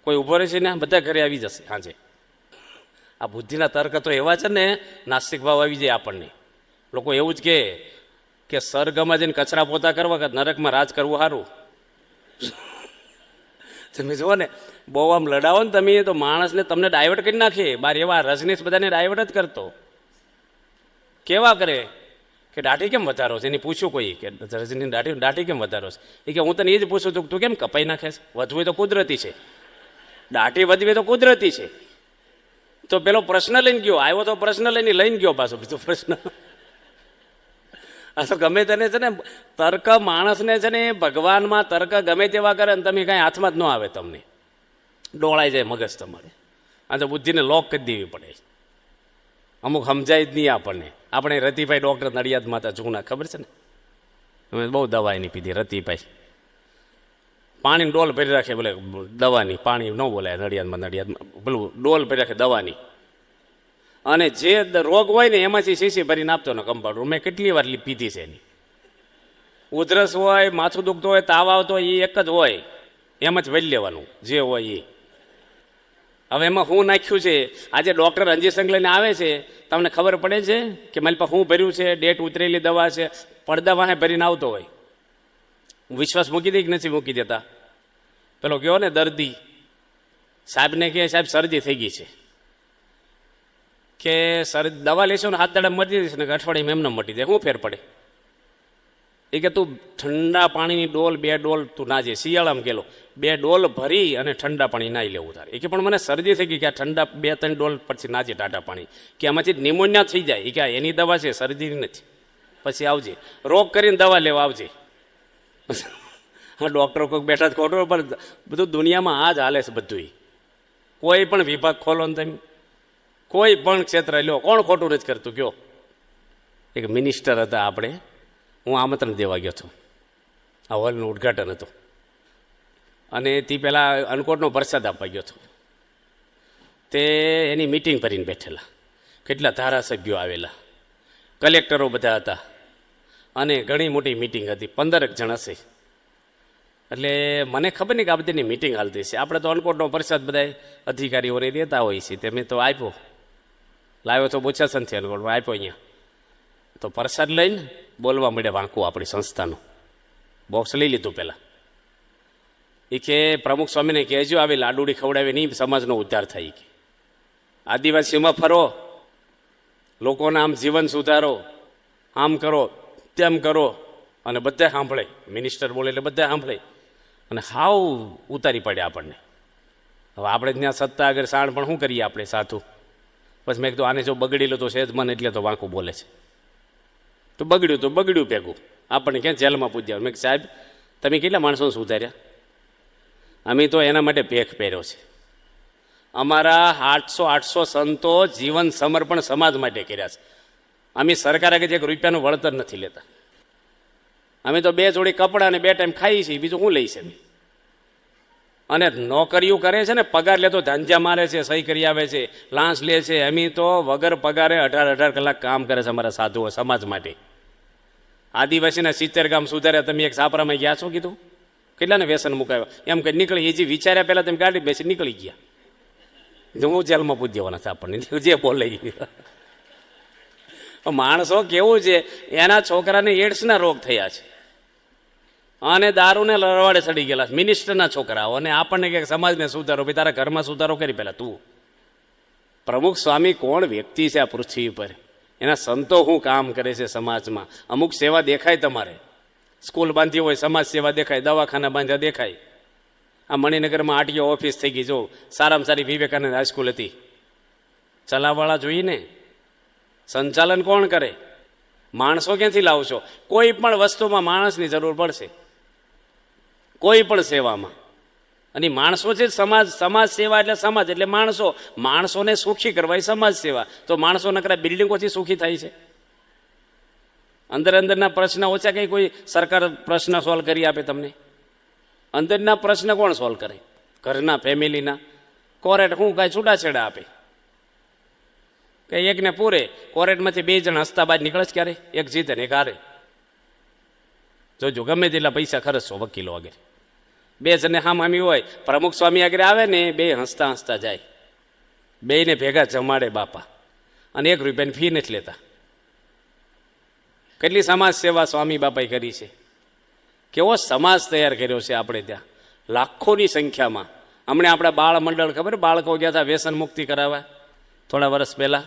કોઈ ઊભો રહેશે ને બધા ઘરે આવી જશે સાંજે. આ બુદ્ધિના તર્ક તો એવા છે ને, નાસ્તિક ભાવ આવી જાય આપણને. લોકો એવું જ કે સ્વર્ગમાં જઈને કચરા પોતા કરવા કે નરકમાં રાજ કરવું સારું. તમે જુઓ ને, બહુ આમ લડાવો ને તમે તો માણસને તમને ડાયવર્ટ કરી નાખે. બાર એવા રજનીશ બધાને ડાયવર્ટ જ કરતો. કેવા કરે કે દાઢી કેમ વધારો છે? એની પૂછ્યું કોઈ કે રજની દાઢી કેમ વધારો છે? એ કે હું તને એ જ પૂછું છું, તું કેમ કપાઈ નાખે છે? વધવું તો કુદરતી છે, દાઢી વધવી તો કુદરતી છે. તો પેલો પ્રશ્ન લઈને ગયો, આવ્યો તો પ્રશ્ન લઈને ગયો પાછો બીજો પ્રશ્ન. આ તો ગમે તેને છે ને તર્ક માણસને છે ને ભગવાનમાં તર્ક ગમે તેવા કરે ને તમે કાંઈ હાથમાં જ ન આવે, તમને ડોળાઈ જાય મગજ તમારે. આ તો બુદ્ધિને લોક કરી દેવી પડે. અમુક સમજાય જ નહીં આપણને. આપણે રતિભાઈ ડૉક્ટર નડિયાદમાં હતા જૂના, ખબર છે ને? અમે બહુ દવા એની પીધી. રતિભાઈ પાણીની ડોલ ભરી રાખે, બોલે દવાની, પાણી ન બોલાય નડિયાદમાં પેલું ડોલ ભરી રાખે દવાની. અને જે રોગ હોય ને એમાંથી શીશી ભરીને આપતો ને કમ્પાઉન્ડર. મેં કેટલી વાર પીધી છે એની. ઉધરસ હોય, માથું દુખતું હોય, તાવ આવતો હોય, એ એક જ હોય, એમ જ વળી લેવાનું જે હોય એ. હવે એમાં શું નાખ્યું છે? આજે ડૉક્ટર અંજીસંગ લઈને આવે છે, તમને ખબર પડે છે કે મારી પાસે શું ભર્યું છે? ડેટ ઉતરેલી દવા છે, પડદા વાહે ભરીને આવતો હોય. વિશ્વાસ મૂકી દે કે નથી મૂકી દેતા? પેલો કયો ને દર્દી સાહેબને કહે, સાહેબ શરદી થઈ ગઈ છે. કે દવા લેશો ને 7 દાડા મટી જશે ને અઠવાડિયામાં એમને મટી જાય, શું ફેર પડે? એ કે તું ઠંડા પાણીની ડોલ 2 ડોલ તું નાજે, શિયાળામાં ગયેલો 2 ડોલ ભરી અને ઠંડા પાણી નાહી લેવું તારે. એ કે પણ મને શરદી થઈ ગઈ, કે આ ઠંડા 2-3 ડોલ પછી નાજે ટાટા પાણી, કે આમાંથી નિમોનિયા થઈ જાય. એ કે એની દવા છે, શરદીની નથી. પછી આવજે, રોગ કરીને દવા લેવા આવજે. હા, ડૉક્ટરો કોઈક બેઠા જ ખોટો, પણ બધું દુનિયામાં આ જ હાલે છે બધું. કોઈ પણ વિભાગ ખોલો ને તમે, કોઈ પણ ક્ષેત્ર લો, કોણ ખોટું નથી કરતું કયો? એક મિનિસ્ટર હતા આપણે, હું આમંત્રણ દેવા ગયો હતો, આ હોલનું ઉદ્ઘાટન હતું, અને તે પહેલાં અનકોટનો પ્રસાદ આપવા ગયો હતો. તે એની મિટિંગ ભરીને બેઠેલા, કેટલા ધારાસભ્યો આવેલા, કલેક્ટરો બધા હતા, અને ઘણી મોટી મિટિંગ હતી, 15 જણ હશે. એટલે મને ખબર નહીં કે આ બધીની મિટિંગ હાલતી છે. આપણે તો અનકોટનો પ્રસાદ બધા અધિકારીઓને દેતા હોય છે, તે મેં તો આપ્યો, લાવ્યો તો બોચાસનથી અનકોટમાં આપ્યો અહીંયા. તો પ્રસાદ લઈને બોલવા મળે વાંકું આપણી સંસ્થાનું. બોક્સ લઈ લીધું પહેલાં. એ કે પ્રમુખ સ્વામીને કહેજો આવી લાડુડી ખવડાવી નહીં, સમાજનો ઉદ્ધાર થાય. કે આદિવાસીમાં ફરો, લોકોના આમ જીવન સુધારો, આમ કરો તેમ કરો, અને બધા સાંભળે. મિનિસ્ટર બોલે એટલે બધા સાંભળે, અને હાવ ઉતારી પડે આપણને. હવે આપણે ત્યાં સત્તા આગળ સાણ પણ શું કરીએ આપણે સાધુ? પછી મેં કીધું આને જો બગડેલું તો સહેજ મને એટલે તો વાંકું બોલે છે. તો બગડ્યું ભેગું, આપણને ક્યાં જેલમાં પૂજ્યા. મેં સાહેબ તમે કેટલા માણસોને સુધાર્યા? અમે તો એના માટે ભેખ પહેર્યો છે. અમારા 800 સંતો જીવન સમર્પણ સમાજ માટે કર્યા છે. અમે સરકાર આગળ એક રૂપિયાનું વળતર નથી લેતા. અમે તો 2 જોડી કપડાં અને 2 ટાઈમ ખાઈએ છીએ, બીજું શું લઈ છે અમે? અને નોકરીઓ કરે છે ને, પગાર લેતો ધાંજા મારે છે, સહી કરી આવે છે, લાંચ લે છે. અમે તો વગર પગારે 18 કલાક કામ કરે છે અમારા સાધુઓ સમાજ માટે. આદિવાસીના 70 ગામ સુધાર્યા. તમે એક સાપરામાં ગયા છો કીધું? કેટલાને વ્યસન મુકાવ્યા? એમ કે નીકળી, એ જે વિચાર્યા પહેલાં તમે ગાડી બેસી નીકળી ગયા. હું જેલમાં પૂજ દેવાના છે આપણને, જે બોલે. માણસો કેવું છે, એના છોકરાને એડ્સના રોગ થયા છે, અને દારૂને લરવાડે ચડી ગયેલા મિનિસ્ટરના છોકરાઓ. અને આપણને કે સમાજને સુધારો, ભાઈ તારા ઘરમાં સુધારો કરી પહેલાં તું. પ્રમુખ સ્વામી કોણ વ્યક્તિ છે આ પૃથ્વી પર? એના સંતો શું કામ કરે છે સમાજમાં? અમુક સેવા દેખાય તમારે, સ્કૂલ બાંધી હોય સમાજ સેવા દેખાય, દવાખાના બાંધ્યા દેખાય. આ મણિનગરમાં આરટીઓ ઓફિસ થઈ ગઈ, જો સારામાં સારી વિવેકાનંદ હાઈસ્કૂલ હતી. ચલાવવાળા જોઈએ ને, સંચાલન કોણ કરે? માણસો ક્યાંથી લાવશો? કોઈ પણ વસ્તુમાં માણસની જરૂર પડશે, કોઈ પણ સેવામાં. અને માણસો છે સમાજ. સમાજ સેવા એટલે સમાજ એટલે માણસો. માણસોને સુખી કરવા એ સમાજ સેવા. તો માણસો નકરા બિલ્ડિંગોથી સુખી થાય છે? અંદરના પ્રશ્ન ઓછા કંઈ કોઈ સરકાર પ્રશ્ન સોલ્વ કરી આપે તમને? અંદરના પ્રશ્ન કોણ સોલ્વ કરે? ઘરના, ફેમિલીના. કોરેટ શું કાંઈ છૂટાછેડા આપે કે એકને પૂરે? કોરેટમાંથી 2 જણ હસતા બાદ નીકળે જ ક્યારે? એક જીતે ને એક હારે. જોજો, ગમે તેટલા પૈસા ખર્ચશો વકીલો વગેરે, 2 જણને હામામી હોય, પ્રમુખ સ્વામી આગળ આવે ને, 2 હસતા હસતા જાય, 2ને ભેગા જમાડે બાપા, અને 1 રૂપિયાની ફી નથી લેતા. કેટલી સમાજ સેવા સ્વામી બાપાએ કરી છે! કેવો સમાજ તૈયાર કર્યો છે આપણે ત્યાં, લાખોની સંખ્યામાં. હમણાં આપણા બાળ મંડળ, ખબર, બાળકો ગયા હતા વ્યસન મુક્તિ કરાવવા થોડા વર્ષ પહેલા.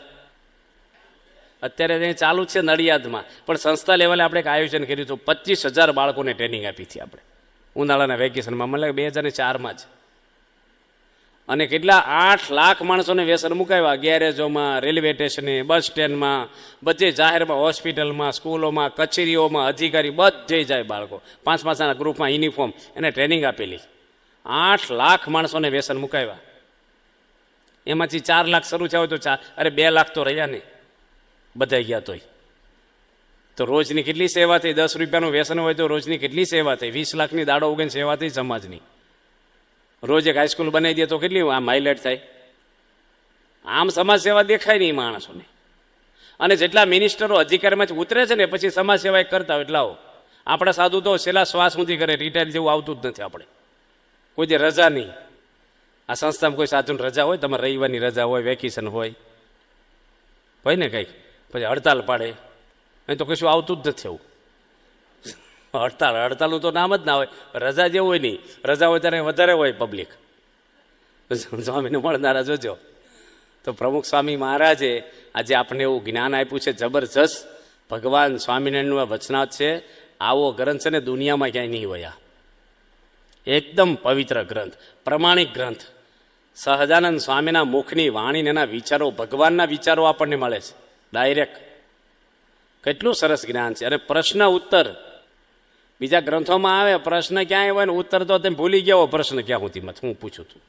અત્યારે ત્યાં ચાલુ જ છે નડિયાદમાં, પણ સંસ્થા લેવલે આપણે એક આયોજન કર્યું હતું. 25,000 બાળકોને ટ્રેનિંગ આપી હતી આપણે ઉનાળાના વેકેશનમાં, મને લાગે 2004માં જ. અને કેટલા 8 લાખ માણસોને વ્યસન મુકાવ્યા. ગેરેજોમાં, રેલવે સ્ટેશને, બસ સ્ટેન્ડમાં, બધે જાહેરમાં, હોસ્પિટલમાં, સ્કૂલોમાં, કચેરીઓમાં, અધિકારી બધે જાય બાળકો. 5-5ના ગ્રુપમાં યુનિફોર્મ, એને ટ્રેનિંગ આપેલી. 8 લાખ માણસોને વ્યસન મુકાવ્યા. એમાંથી 4 લાખ શરૂ થયા હોય તો 2 લાખ તો રહ્યા ને, બધા ગયા તોય. તો રોજની કેટલી સેવા થઈ? 10 રૂપિયાનું વ્યસન હોય તો રોજની કેટલી સેવા થઈ? 20 લાખની દાડો ઉગીને સેવા થઈ સમાજની. રોજ એક હાઈસ્કૂલ બનાવી દે તો કેટલી આમ હાઇલાઇટ થાય? આમ સમાજ સેવા દેખાય નહીં માણસોને. અને જેટલા મિનિસ્ટરો અધિકારીમાંથી ઉતરે છે ને, પછી સમાજ સેવા કરતા હોય એટલા. આપણા સાધુ તો છેલ્લા શ્વાસ સુધી કરે, રિટાયર જેવું આવતું જ નથી આપણે. કોઈ જે રજા નહીં. આ સંસ્થામાં કોઈ સાધુની રજા હોય? તમારે રવિવારની રજા હોય, વેકેશન હોય ને કંઈક, પછી હડતાલ પાડે. અહીં તો કશું આવતું જ નથી એવું. હડતાલનું તો નામ જ ના હોય. રજા જેવું હોય નહીં. રજા હોય ત્યારે વધારે હોય પબ્લિક. સ્વામીને મળનારા જોજો. તો પ્રમુખ સ્વામી મહારાજે આજે આપણને એવું જ્ઞાન આપ્યું છે જબરજસ્ત. ભગવાન સ્વામિનારાયણનું આ વચનાથ છે. આવો ગ્રંથ છે ને દુનિયામાં ક્યાંય નહીં હોય. એકદમ પવિત્ર ગ્રંથ, પ્રમાણિક ગ્રંથ. સહજાનંદ સ્વામીના મુખની વાણીને એના વિચારો, ભગવાનના વિચારો આપણને મળે છે ડાયરેક્ટ. કેટલું સરસ જ્ઞાન છે. અને પ્રશ્ન ઉત્તર બીજા ગ્રંથોમાં આવે, પ્રશ્ન ક્યાંય હોય ને ઉત્તર તો તમે ભૂલી ગયા હો. પ્રશ્ન ક્યાં સુધી હું પૂછું છું?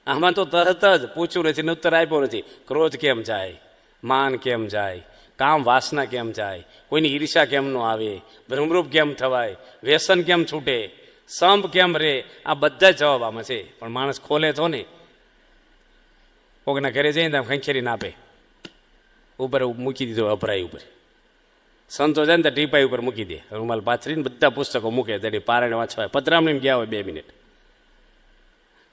આમાં તો તરત જ પૂછ્યું નથી ને ઉત્તર આપ્યો નથી. ક્રોધ કેમ જાય? માન કેમ જાય? કામ વાસના કેમ જાય? કોઈની ઈર્ષા કેમ ન આવે? ભ્રમરૂપ કેમ થવાય? વ્યસન કેમ છૂટે? સંપ કેમ રે? આ બધા જ જવાબ આમાં છે. પણ માણસ ખોલે તો ને. કોકના ઘરે જઈને ખંખેરીને આપે, ઉપર મૂકી દીધો અભરાઈ ઉપર. સંતો જાય ને તો ટીપાઈ ઉપર મૂકી દે, રૂમાલ પાથરીને બધા પુસ્તકો મૂકે. તેની પારાયણ વાંચવા પતરામણી ગયા હોય 2 મિનિટ.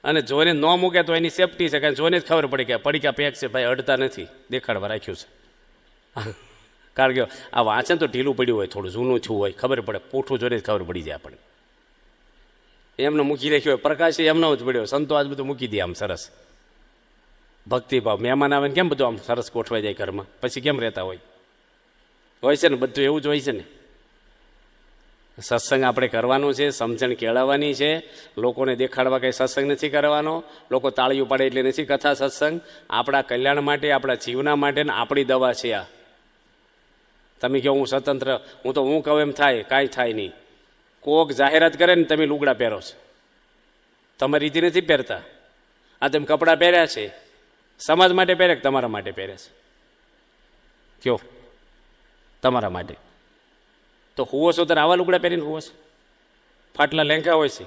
અને જોઈને ન મૂકે તો એની સેફટી છે, કારણ જોઈને જ ખબર પડી કે પડીકા પેક છે ભાઈ, અડતા નથી, દેખાડવા રાખ્યું છે. કારણ કે આ વાંચન તો ઢીલું પડ્યું હોય, થોડું જૂનું છું હોય, ખબર પડે. પૂઠું જોઈને જ ખબર પડી જાય આપણને. એમને મૂકી રાખ્યો હોય. પ્રકાશ એમનો જ પડ્યો. સંતો આજ બધું મૂકી દે આમ સરસ ભક્તિભાવ. મહેમાન આવે ને કેમ બધું આમ સરસ ગોઠવાઈ જાય ઘરમાં, પછી કેમ રહેતા હોય છે ને, બધું એવું જ હોય છે ને. સત્સંગ આપણે કરવાનું છે, સમજણ કેળવવાની છે. લોકોને દેખાડવા કંઈ સત્સંગ નથી કરવાનો. લોકો તાળીઓ પાડે એટલે નથી કથા સત્સંગ. આપણા કલ્યાણ માટે, આપણા જીવના માટે ને આપણી દવા છે આ. તમે કહો હું સ્વતંત્ર, હું કહું એમ થાય, કાંઈ થાય નહીં. કોક જાહેરાત કરે ને તમે લુગડા પહેરો છો, તમારી રીતે નથી પહેરતા. આ તમે કપડાં પહેર્યા છે સમાજ માટે પહેરે કે તમારા માટે પહેરે છે? કયો? તમારા માટે. તો હુવો છો ત્યારે આવા લુગડા પહેરીને હુવો છો? ફાટલા લેંઘા હોય છે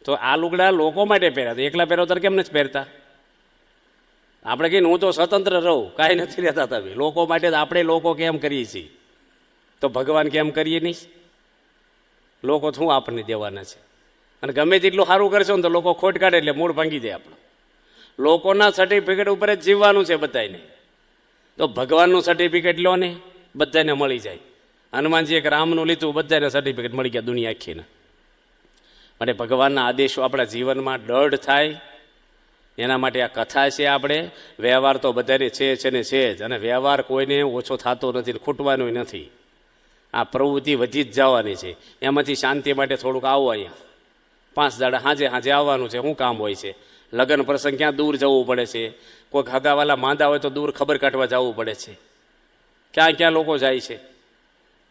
તો આ લુગડા લોકો માટે પહેર્યા. તો એકલા પહેરો ત્યારે કેમ નથી પહેરતા? આપણે કહીને હું તો સ્વતંત્ર રહું, કાંઈ નથી રહેતા તમે. લોકો માટે આપણે લોકો કેમ કરીએ છીએ તો ભગવાન કેમ કરીએ નહીં? લોકો શું આપણને દેવાના છે? અને ગમે તેટલું સારું કરશો ને તો લોકો ખોટ કાઢે એટલે મૂળ ભાંગી દે આપણું. લોકોના સર્ટિફિકેટ ઉપર જ જીવવાનું છે બધાને. તો ભગવાનનું સર્ટિફિકેટ લો ને, બધાને મળી જાય. હનુમાનજી એક રામનું લીધું, બધાને સર્ટિફિકેટ મળી ગયા દુનિયા આખીને. માટે ભગવાનના આદેશો આપણા જીવનમાં દઢ થાય એના માટે આ કથા છે. આપણે વ્યવહાર તો બધાને છે ને છે જ, અને વ્યવહાર કોઈને ઓછો થતો નથી ને ખૂટવાનો નથી. આ પ્રવૃત્તિ વધી જ જવાની છે. એમાંથી શાંતિ માટે થોડુંક આવો અહીંયા 5 દાડા હાજે આવવાનું છે. શું કામ હોય છે? લગ્ન પ્રસંગ ક્યાં દૂર જવું પડે છે, કોઈક હગાવાલા માંદા હોય તો દૂર ખબર કાઢવા જવું પડે છે. ક્યાં ક્યાં લોકો જાય છે.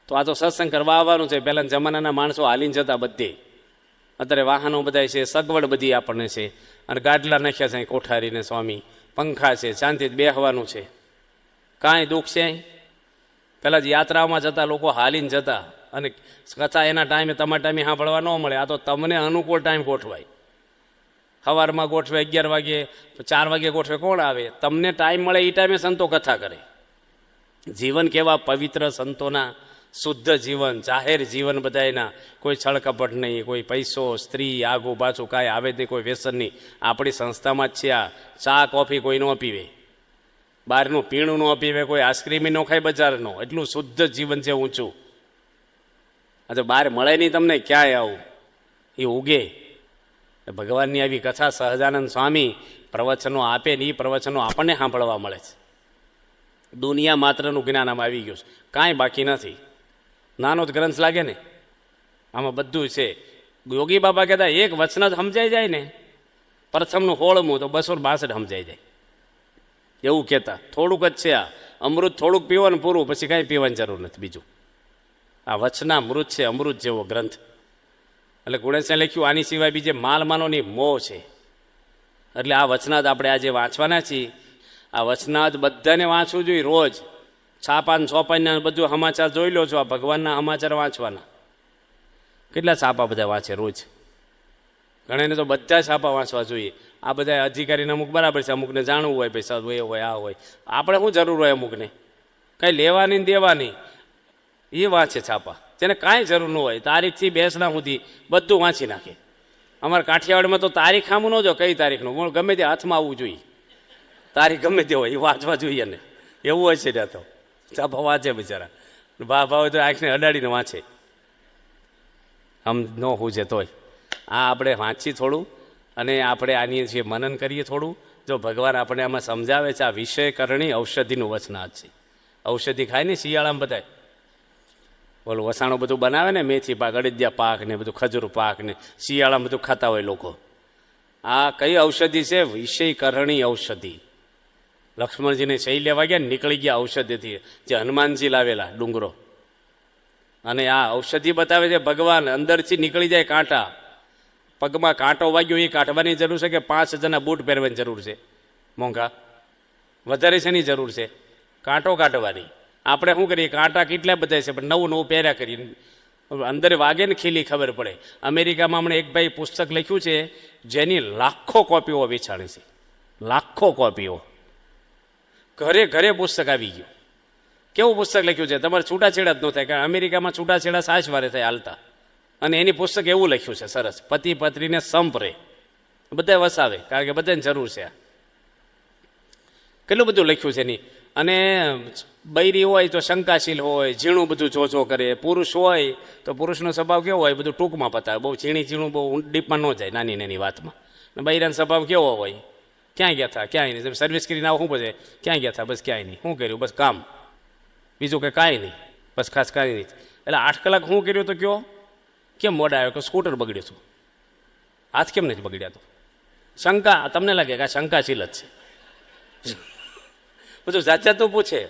તો આ તો સત્સંગ કરવા આવવાનું છે. પહેલાના જમાનાના માણસો હાલીને જતા બધે. અત્યારે વાહનો બધા છે, સગવડ બધી આપણને છે, અને ગાડલા નાખ્યા છે કોઠારીને સ્વામી, પંખા છે, શાંતિથી બેહવાનું છે, કાંઈ દુઃખ છે. પહેલાં જ યાત્રાઓમાં જતા લોકો હાલીને જતા, અને કથા એના ટાઈમે તમારા ટાઈમે સાંભળવા ન મળે. આ તો તમને અનુકૂળ ટાઈમ ગોઠવાય. સવારમાં ગોઠવે 11 વાગે, 4 વાગે ગોઠવે, કોણ આવે? તમને ટાઈમ મળે એ ટાઈમે સંતો કથા કરે. જીવન કેવા પવિત્ર સંતોના, શુદ્ધ જીવન, જાહેર જીવન બધાયના. કોઈ છળકપટ નહીં, કોઈ પૈસો, સ્ત્રી, આગુ પાછું કાંઈ આવે તે કોઈ વ્યસન નહીં. આપણી સંસ્થામાં જ છે આ. ચા કોફી કોઈ ન પીવે, બહારનું પીણું ન પીવે, કોઈ આઈસ્ક્રીમ ન ખાય બજારનો. એટલું શુદ્ધ જીવન છે, ઊંચું. આ તો બહાર મળે નહીં તમને ક્યાંય આવું, એ ઉગે. ભગવાનની આવી કથા સહજાનંદ સ્વામી પ્રવચનો આપે ને એ પ્રવચનો આપણને સાંભળવા મળે છે. દુનિયા માત્રનું જ્ઞાન આમાં આવી ગયું છે, કાંઈ બાકી નથી. નાનો જ ગ્રંથ લાગે ને, આમાં બધું છે. યોગી બાબા કહેતા એક વચન જ સમજાઈ જાય ને, પ્રથમનું 16મું તો 262 સમજાઈ જાય, એવું કહેતા. થોડુંક જ છે આ અમૃત, થોડુંક પીવાનું પૂરું, પછી કાંઈ પીવાની જરૂર નથી બીજું. આ વચનામૃત છે, અમૃત જેવો ગ્રંથ. એટલે ગુણેશે લખ્યું આની સિવાય બીજે માલમાનોની મોહ છે. એટલે આ વચનાદ આપણે આજે વાંચવાના છીએ. આ વચનાદ બધાને વાંચવું જોઈએ રોજ. છાપાને ચોપાના બધું સમાચાર જોઈ લો છો. આ ભગવાનના સમાચાર વાંચવાના. કેટલા છાપા બધા વાંચે રોજ? ઘણાને તો બધા છાપા વાંચવા જોઈએ. આ બધા અધિકારીને અમુક બરાબર છે, અમુકને જાણવું હોય, પૈસા એ હોય, આ હોય. આપણે શું જરૂર હોય અમુકને? કાંઈ લેવાની ને દેવાની, એ વાંચે છાપા. જેને કાંઈ જરૂર ન હોય, તારીખથી બેસના સુધી બધું વાંચી નાખે. અમારા કાઠિયાવાડમાં તો તારીખ સામું ન જો, કઈ તારીખનું ગમે તે હાથમાં આવવું જોઈએ. તારીખ ગમે તે હોય એ વાંચવા જોઈએ ને, એવું હોય છે. ત્યાં તો છાપા વાંચે બિચારા. ભાવ હોય તો આંખને અડાડીને વાંચે. આમ ન હું છે તોય આ આપણે વાંચી થોડું, અને આપણે આની જે મનન કરીએ થોડું. જો ભગવાન આપણે આમાં સમજાવે છે. આ વિષય કરણી ઔષધિનું વચનાદ છે. ઔષધિ ખાય ને શિયાળામાં બધાય બોલું વસાણું બધું બનાવે ને, મેથી પાક, અડદિયા પાક ને બધું, ખજૂર પાક ને, શિયાળામાં બધું ખાતા હોય લોકો. આ કઈ ઔષધિ છે? વિષય કરણી ઔષધિ. લક્ષ્મણજીને શૈ લેવા ગયા ને, નીકળી ગયા ઔષધિથી, જે હનુમાનજી લાવેલા ડુંગરો. અને આ ઔષધિ બતાવે છે ભગવાન. અંદરથી નીકળી જાય કાંટા. પગમાં કાંટો વાગ્યો એ કાઢવાની જરૂર છે કે 5 હજારના બૂટ પહેરવાની જરૂર છે મોંઘા? વધારે છે ની જરૂર છે કાંટો કાઢવાની. આપણે શું કરીએ? કાંટા કેટલા બધા છે, પણ નવું પહેર્યા કરીએ. અંદર વાગે ને ખીલી ખબર પડે. અમેરિકામાં હમણાં એક ભાઈ પુસ્તક લખ્યું છે, જેની લાખો કોપીઓ વેચાણી છે. લાખો કોપીઓ. ઘરે ઘરે પુસ્તક આવી ગયું. કેવું પુસ્તક લખ્યું છે? તમારે છૂટાછેડા જ ન થાય, કારણ અમેરિકામાં છૂટાછેડા સાચવારે થાય હાલતા. અને એની પુસ્તક એવું લખ્યું છે સરસ, પતિ પત્નીને સંપ રહે, બધા વસાવે, કારણ કે બધાને જરૂર છે. કેટલું બધું લખ્યું છે એની. અને બૈરી હોય તો શંકાશીલ હોય, ઝીણું બધું જોજો કરે. પુરુષ હોય તો પુરુષનો સ્વભાવ કેવો હોય? બધું ટૂંકમાં પતાવે, બહુ ઝીણું બહુ ડીપમાં ન જાય નાની નાની વાતમાં. અને બૈરાનો સ્વભાવ કેવો હોય? ક્યાં ગયા હતા? ક્યાંય નહીં. સર્વિસ કરીને આવો, શું પછી ક્યાં ગયા હતા? બસ ક્યાંય નહીં. શું કર્યું? બસ કામ, બીજું કંઈ કાંઈ નહીં, બસ ખાસ કાંઈ નહીં. એટલે 8 કલાક શું કર્યું તો કયો? કેમ મોડા આવ્યો? કે સ્કૂટર બગડ્યું હતું. હાથ કેમ નથી બગડ્યા? તો શંકા, તમને લાગે કે આ શંકાશીલ જ છે. બધું જાત જાતું પૂછે.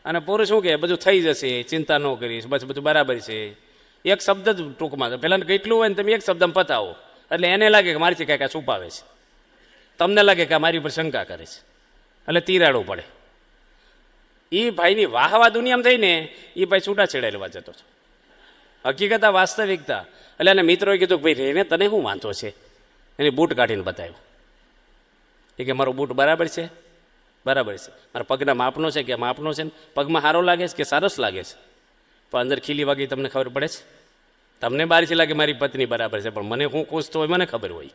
અને પુરુષ શું કહે? બધું થઈ જશે, ચિંતા ન કરીશ, બસ બધું બરાબર છે. એક શબ્દ જ ટૂંકમાં. પહેલાં કેટલું હોય ને તમે એક શબ્દમાં પતાવો, એટલે એને લાગે કે મારીથી કાંઈ કાંઈ છુપાવે છે. તમને લાગે કે મારી પર શંકા કરે છે, એટલે તિરાડવું પડે. એ ભાઈની વાહવા દુનિયામાં થઈને એ ભાઈ છૂટાછેડા લેવા જતો હતો. હકીકત આ વાસ્તવિકતા. એટલે એને મિત્રોએ કીધું કે ભાઈ રેને તને શું વાંધો છે? એની બૂટ કાઢીને બતાવ્યું. એ કે મારો બૂટ બરાબર છે? બરાબર છે. મારા પગના માપનો છે કે માપનો છે? પગમાં સારો લાગે છે કે સરસ લાગે છે? પણ અંદર ખીલી વાગી તમને ખબર પડે છે? તમને બહારથી લાગે મારી પત્ની બરાબર છે, પણ મને હું ખુશ તો હોય મને ખબર હોય.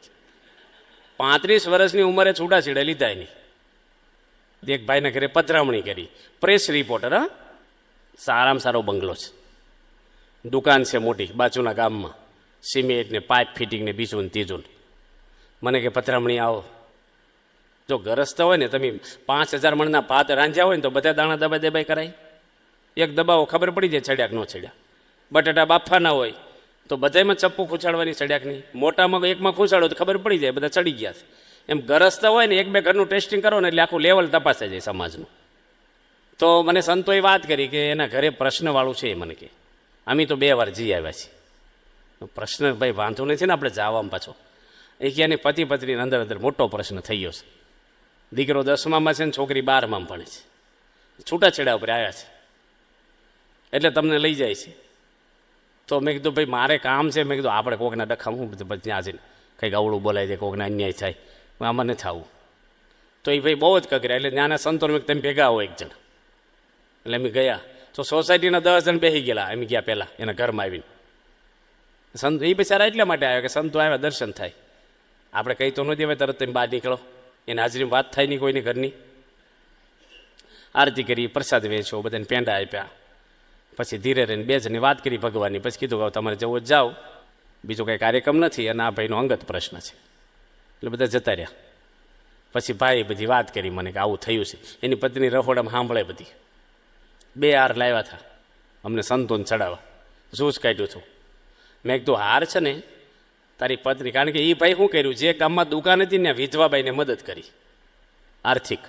35 વર્ષની ઉંમરે છૂટાછેડા લીધા એની. એક ભાઈના ઘરે પધરામણી કરી, પ્રેસ રિપોર્ટર. હા, સારામાં સારો બંગલો છે, દુકાન છે મોટી બાજુના ગામમાં, સિમેન્ટ ને પાઇપ ફિટિંગ ને બીજું ને ત્રીજું. મને કે પધરામણી આવો. જો ગરજતા હોય ને તમે 5,000 મણના ભાત રાંધ્યા હોય ને તો બધા દાણા દબાઈ દબાઈ કરાય. એક દબાવો ખબર પડી જાય ચડ્યા કે ન ચડ્યા. બટાટા બાફવાના હોય તો બધામાં ચપ્પુ ખૂંચાડવાની ચડ્યા કે નહીં. મોટામાં એકમાં ખૂંચાડો તો ખબર પડી જાય બધા ચડી ગયા છે. એમ ગરજતા હોય ને એક બે ઘરનું ટેસ્ટિંગ કરો ને એટલે આખું લેવલ તપાસાઈ જાય સમાજનું. તો મને સંતોએ વાત કરી કે એના ઘરે પ્રશ્નવાળું છે. મને કે અમે તો 2 વાર જઈ આવ્યા છીએ. પ્રશ્ન ભાઈ વાંધો નથી ને આપણે જવામાં પાછો. એ કે એની પતિ પત્ની અંદર અંદર મોટો પ્રશ્ન થઈ ગયો છે. દીકરો 10મામાં છે ને છોકરી 12માં ભણે છે. છૂટાછેડા ઉપર આવ્યા છે એટલે તમને લઈ જાય છે. તો મેં કીધું ભાઈ મારે કામ છે. મેં કીધું આપણે કોકના ડખા હું બધું ત્યાં જઈને કંઈક અવળું બોલાય જાય, કોકને અન્યાય થાય, આમાં નથી આવું. તો એ ભાઈ બહુ જ કકર્યા. એટલે ત્યાંના સંતો મેં તમે ભેગા આવો એક જણ. એટલે અમે ગયા તો સોસાયટીના 10 જણ બેસી ગયેલા. અમે ગયા પહેલાં એના ઘરમાં આવીને. સંતો એ બિચારા એટલા માટે આવ્યા કે સંતો આવ્યા દર્શન થાય. આપણે કંઈ તો ન દેવાય, તરત તમે બહાર નીકળો. એની હાજરીમાં વાત થાય નહીં કોઈની ઘરની. આરતી કરી, પ્રસાદ વેચ્યો, બધાને પેંડા આપ્યા. પછી ધીરે રહીને 2 જણની વાત કરી ભગવાનની. પછી કીધું કે તમારે જવું જ જાઓ, બીજો કંઈ કાર્યક્રમ નથી અને આ ભાઈનો અંગત પ્રશ્ન છે. એટલે બધા જતા રહ્યા. પછી ભાઈ બધી વાત કરી મને કે આવું થયું છે. એની પત્ની રહોડામાં સાંભળે બધી. 2 હાર લાવ્યા હતા અમને સંતોને ચડાવવા. જૂસ કાઢ્યું હતું. મેં કીધું હાર છે ને તારી પત્ની, કારણ કે એ ભાઈ શું કર્યું, જે ગામમાં દુકાન હતી ને વિધવાબાઈને મદદ કરી આર્થિક.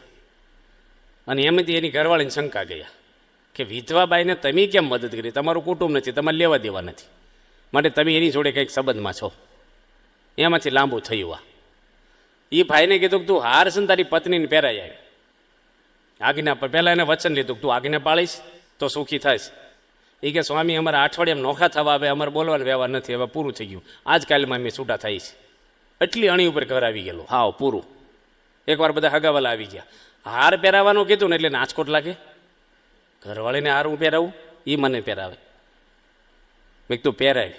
અને એમાંથી એની ઘરવાળીને શંકા ગયા કે વિધવાબાઈને તમે કેમ મદદ કરી, તમારું કુટુંબ નથી, તમારે લેવા દેવા નથી, માટે તમે એની જોડે કંઈક સંબંધમાં છો. એમાંથી લાંબુ થયું. એ ભાઈને કીધું કે તું હાર છે ને તારી પત્નીને પહેરાઈ આવી. આજ્ઞા પહેલાં એને વચન લીધું કે તું આજ્ઞા પાળીશ તો સુખી થઈશ. એ કે સ્વામી અમારા અઠવાડિયામાં નોખા થવા આવે, અમારે બોલવાનો વ્યવહાર નથી, હવે પૂરું થઈ ગયું, આજકાલમાં અમે છૂટા થઈ છે. એટલી અણી ઉપર ઘર આવી ગયેલું, હાવ પૂરું. એકવાર બધા હગાવાલા આવી ગયા. હાર પહેરાવાનું કીધું ને એટલે નાચકોટ લાગે. ઘરવાળીને હાર હું પહેરાવું, એ મને પહેરાવે. મેં તું પહેરાય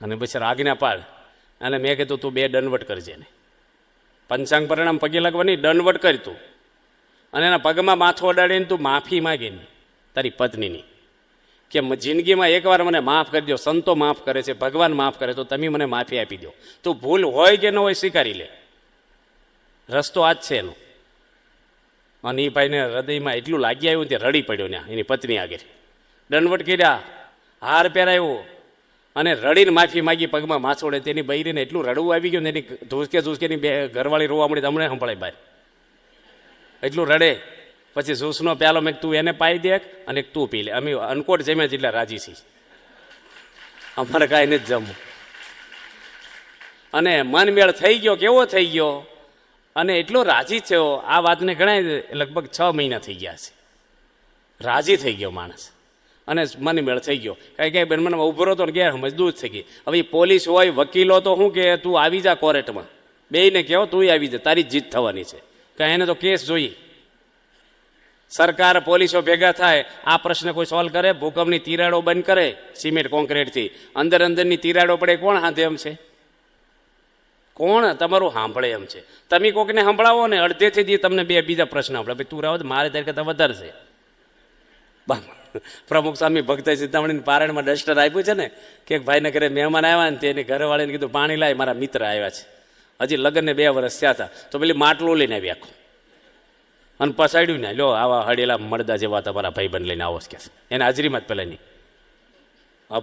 અને પછી આજ્ઞા પાડ. અને મેં કીધું તું 2 દંડવટ કરજે ને, પંચાંગ પરિણામ પગે લાગવાની દંડવટ કરી તું. અને એના પગમાં માથું અડાડીને તું માફી માગે ને તારી પત્નીની, કે જિંદગીમાં એકવાર મને માફ કરી દો. સંતો માફ કરે છે, ભગવાન માફ કરે, તો તમે મને માફી આપી દો. તું ભૂલ હોય કે ન હોય સ્વીકારી લે. રસ્તો આ જ છે એનો. અને એ ભાઈને હૃદયમાં એટલું લાગી આવ્યું તે રડી પડ્યો ને એની પત્ની આગળ. દંડવટ કર્યા, હાર પહેરાવ્યો અને રડીને માફી માગી, પગમાં માછોડે. તેની બૈરીને એટલું રડવું આવી ગયું ને એની ધૂસકેની 2 ઘરવાળી રોવા મળી. તમને સંભળાય બહાર એટલું રડે. પછી જ્યુસનો પ્યાલો મેં તું એને પાઈ દે અને તું પી લે. અમે અનકોટ જમ્યા જેટલા રાજી છીએ, અમારે કાંઈ નથી જમવું. અને મન મેળ થઈ ગયો, કેવો થઈ ગયો, અને એટલો રાજી થયો. આ વાતને ઘણા લગભગ 6 મહિના થઈ ગયા છે. રાજી થઈ ગયો માણસ અને મન મેળ થઈ ગયો. કાંઈ બનવામાં ઉભો હતો ને ગયા સમજ દૂર થઈ ગઈ. હવે પોલીસ હોય, વકીલો તો શું કે તું આવી જા કોર્ટમાં, બેયને કહેવો તું આવી જા, તારી જીત થવાની છે. કાંઈ એને તો કેસ જોઈએ. સરકાર પોલીસો ભેગા થાય, આ પ્રશ્ન કોઈ સોલ્વ કરે? ભૂકંપની તિરાડો બંધ કરે સિમેન્ટ કોન્ક્રીટથી, અંદરની તિરાડો પડે, કોણ હાથે એમ છે? કોણ તમારું સાંભળે એમ છે? તમે કોકને સંભળાવો ને અડધેથી તમને 2 બીજા પ્રશ્ન સાંભળે. ભાઈ તું રાવ, મારે તારી કરતાં વધારે છે. પ્રમુખ સ્વામી ભક્ત ચિંતામણીને પારણમાં ડસ્ટર આપ્યું છે ને કે ભાઈને ઘરે મહેમાન આવ્યા ને તેની ઘરવાળીને કીધું પાણી લાય, મારા મિત્ર આવ્યા છે, હજી લગ્નને 2 વર્ષ થયા હતા. તો પેલી માટલું લઈને આવી આખું અને પસાડ્યું ને, લો આવા હળેલા મળદા જેવા તમારા ભાઈબંધ લઈને આવો કે એને હાજરીમાં જ પેલા નહીં.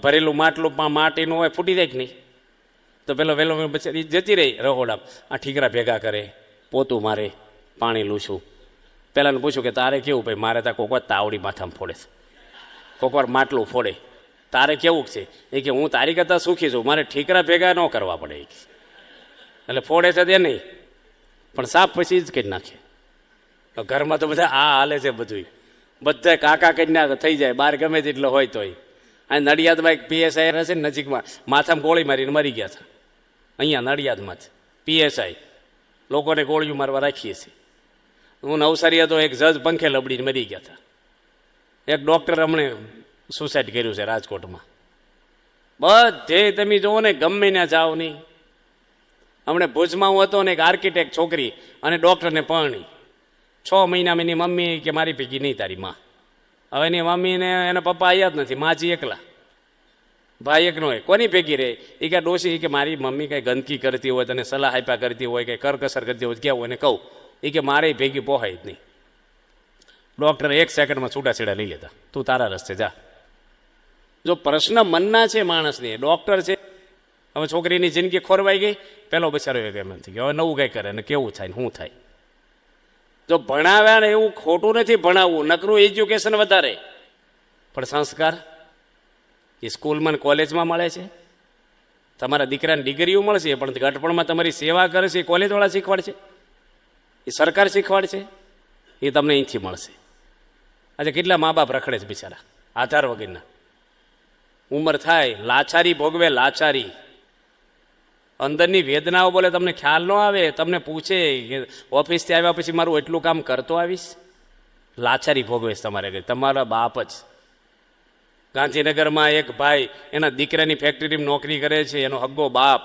ભરેલું માટલું માટીનું હોય, ફૂટી જાય કે નહીં. તો પેલો વહેલો બચારી જતી રહી રહોડા. આ ઠીકરા ભેગા કરે, પોતું મારે, પાણી લૂછું. પહેલાંને પૂછ્યું કે તારે કેવું? ભાઈ મારે ત્યાં કોકવાર તાવડી માથામાં ફોડે છે, કોકવાર માટલું ફોડે. તારે કેવું છે? એ કે હું તારી કરતાં સુખી છું, મારે ઠીકરા ભેગા ન કરવા પડે. એટલે ફોડે છે તે નહીં, પણ સાપ પછી જ કરી નાખે. ઘરમાં તો બધા આ હાલે છે બધું. બધા કાકા કરી નાખે થઈ જાય, બહાર ગમે તેટલો હોય તોય. આ નડિયાદમાં એક PSI રહેશે ને નજીકમાં, માથામાં ગોળી મારીને મરી ગયા હતા. અહીંયા નડિયાદમાં જ PSI લોકોને ગોળીઓ મારવા રાખીએ છીએ. હું નવસારી હતો, એક જજ પંખે લબડીને મરી ગયા હતા. એક ડૉક્ટર હમણે સુસાઇડ કર્યું છે રાજકોટમાં. બધે તમે જુઓ ને, ગમે ત્યાં જાઓ નહીં. હમણે ભુજમાં હું હતો ને, એક આર્કિટેક્ટ છોકરી અને ડૉક્ટરને પરણી 6 મહિનામાં એની મમ્મી કે મારી ભેગી નહીં તારી માં. હવે એની મમ્મીને એના પપ્પા આવ્યા જ નથી, માજી એકલા, ભાઈ એકનો હોય. કોની ભેગી રહે? એ કે ડોશી કે મારી મમ્મી કંઈ ગંદકી કરતી હોય, તને સલાહ આપ્યા કરતી હોય, કંઈ કરકસર કરતી હોય, કેવું એને કહું એ કે મારે ભેગી પોહાય જ નહીં. ડૉક્ટર 1 સેકન્ડમાં છૂટાછેડા લઈ લેતા, તું તારા રસ્તે જા. જો પ્રશ્ન મનના છે માણસની, ડૉક્ટર છે, હવે છોકરીની જિંદગી ખોરવાઈ ગઈ, પેલો બચારો એમ નથી કે હવે નવું કંઈ કરે ને કેવું થાય ને શું થાય. જો ભણાવ્યા ને એવું ખોટું નથી ભણાવવું, નકરું એજ્યુકેશન વધારે, પણ સંસ્કાર એ સ્કૂલમાં ને કોલેજમાં મળે છે. તમારા દીકરાને ડિગ્રીઓ મળશે, પણ ઘટપણમાં તમારી સેવા કરે છે એ કોલેજવાળા શીખવાડશે, એ સરકાર શીખવાડશે, એ તમને અહીંથી મળશે. આજે કેટલા મા બાપ રખડે છે બિચારા આધાર વગરના, ઉંમર થાય લાચારી ભોગવે, લાચારી, અંદરની વેદનાઓ બોલે, તમને ખ્યાલ ન આવે, તમને પૂછે કે ઓફિસથી આવ્યા પછી મારું એટલું કામ કરતો આવીશ, લાચારી ભોગવે છે તમારે ઘરે, તમારા બાપ જ. ગાંધીનગરમાં એક ભાઈ એના દીકરાની ફેક્ટરીમાં નોકરી કરે છે, એનો હગ્ગો બાપ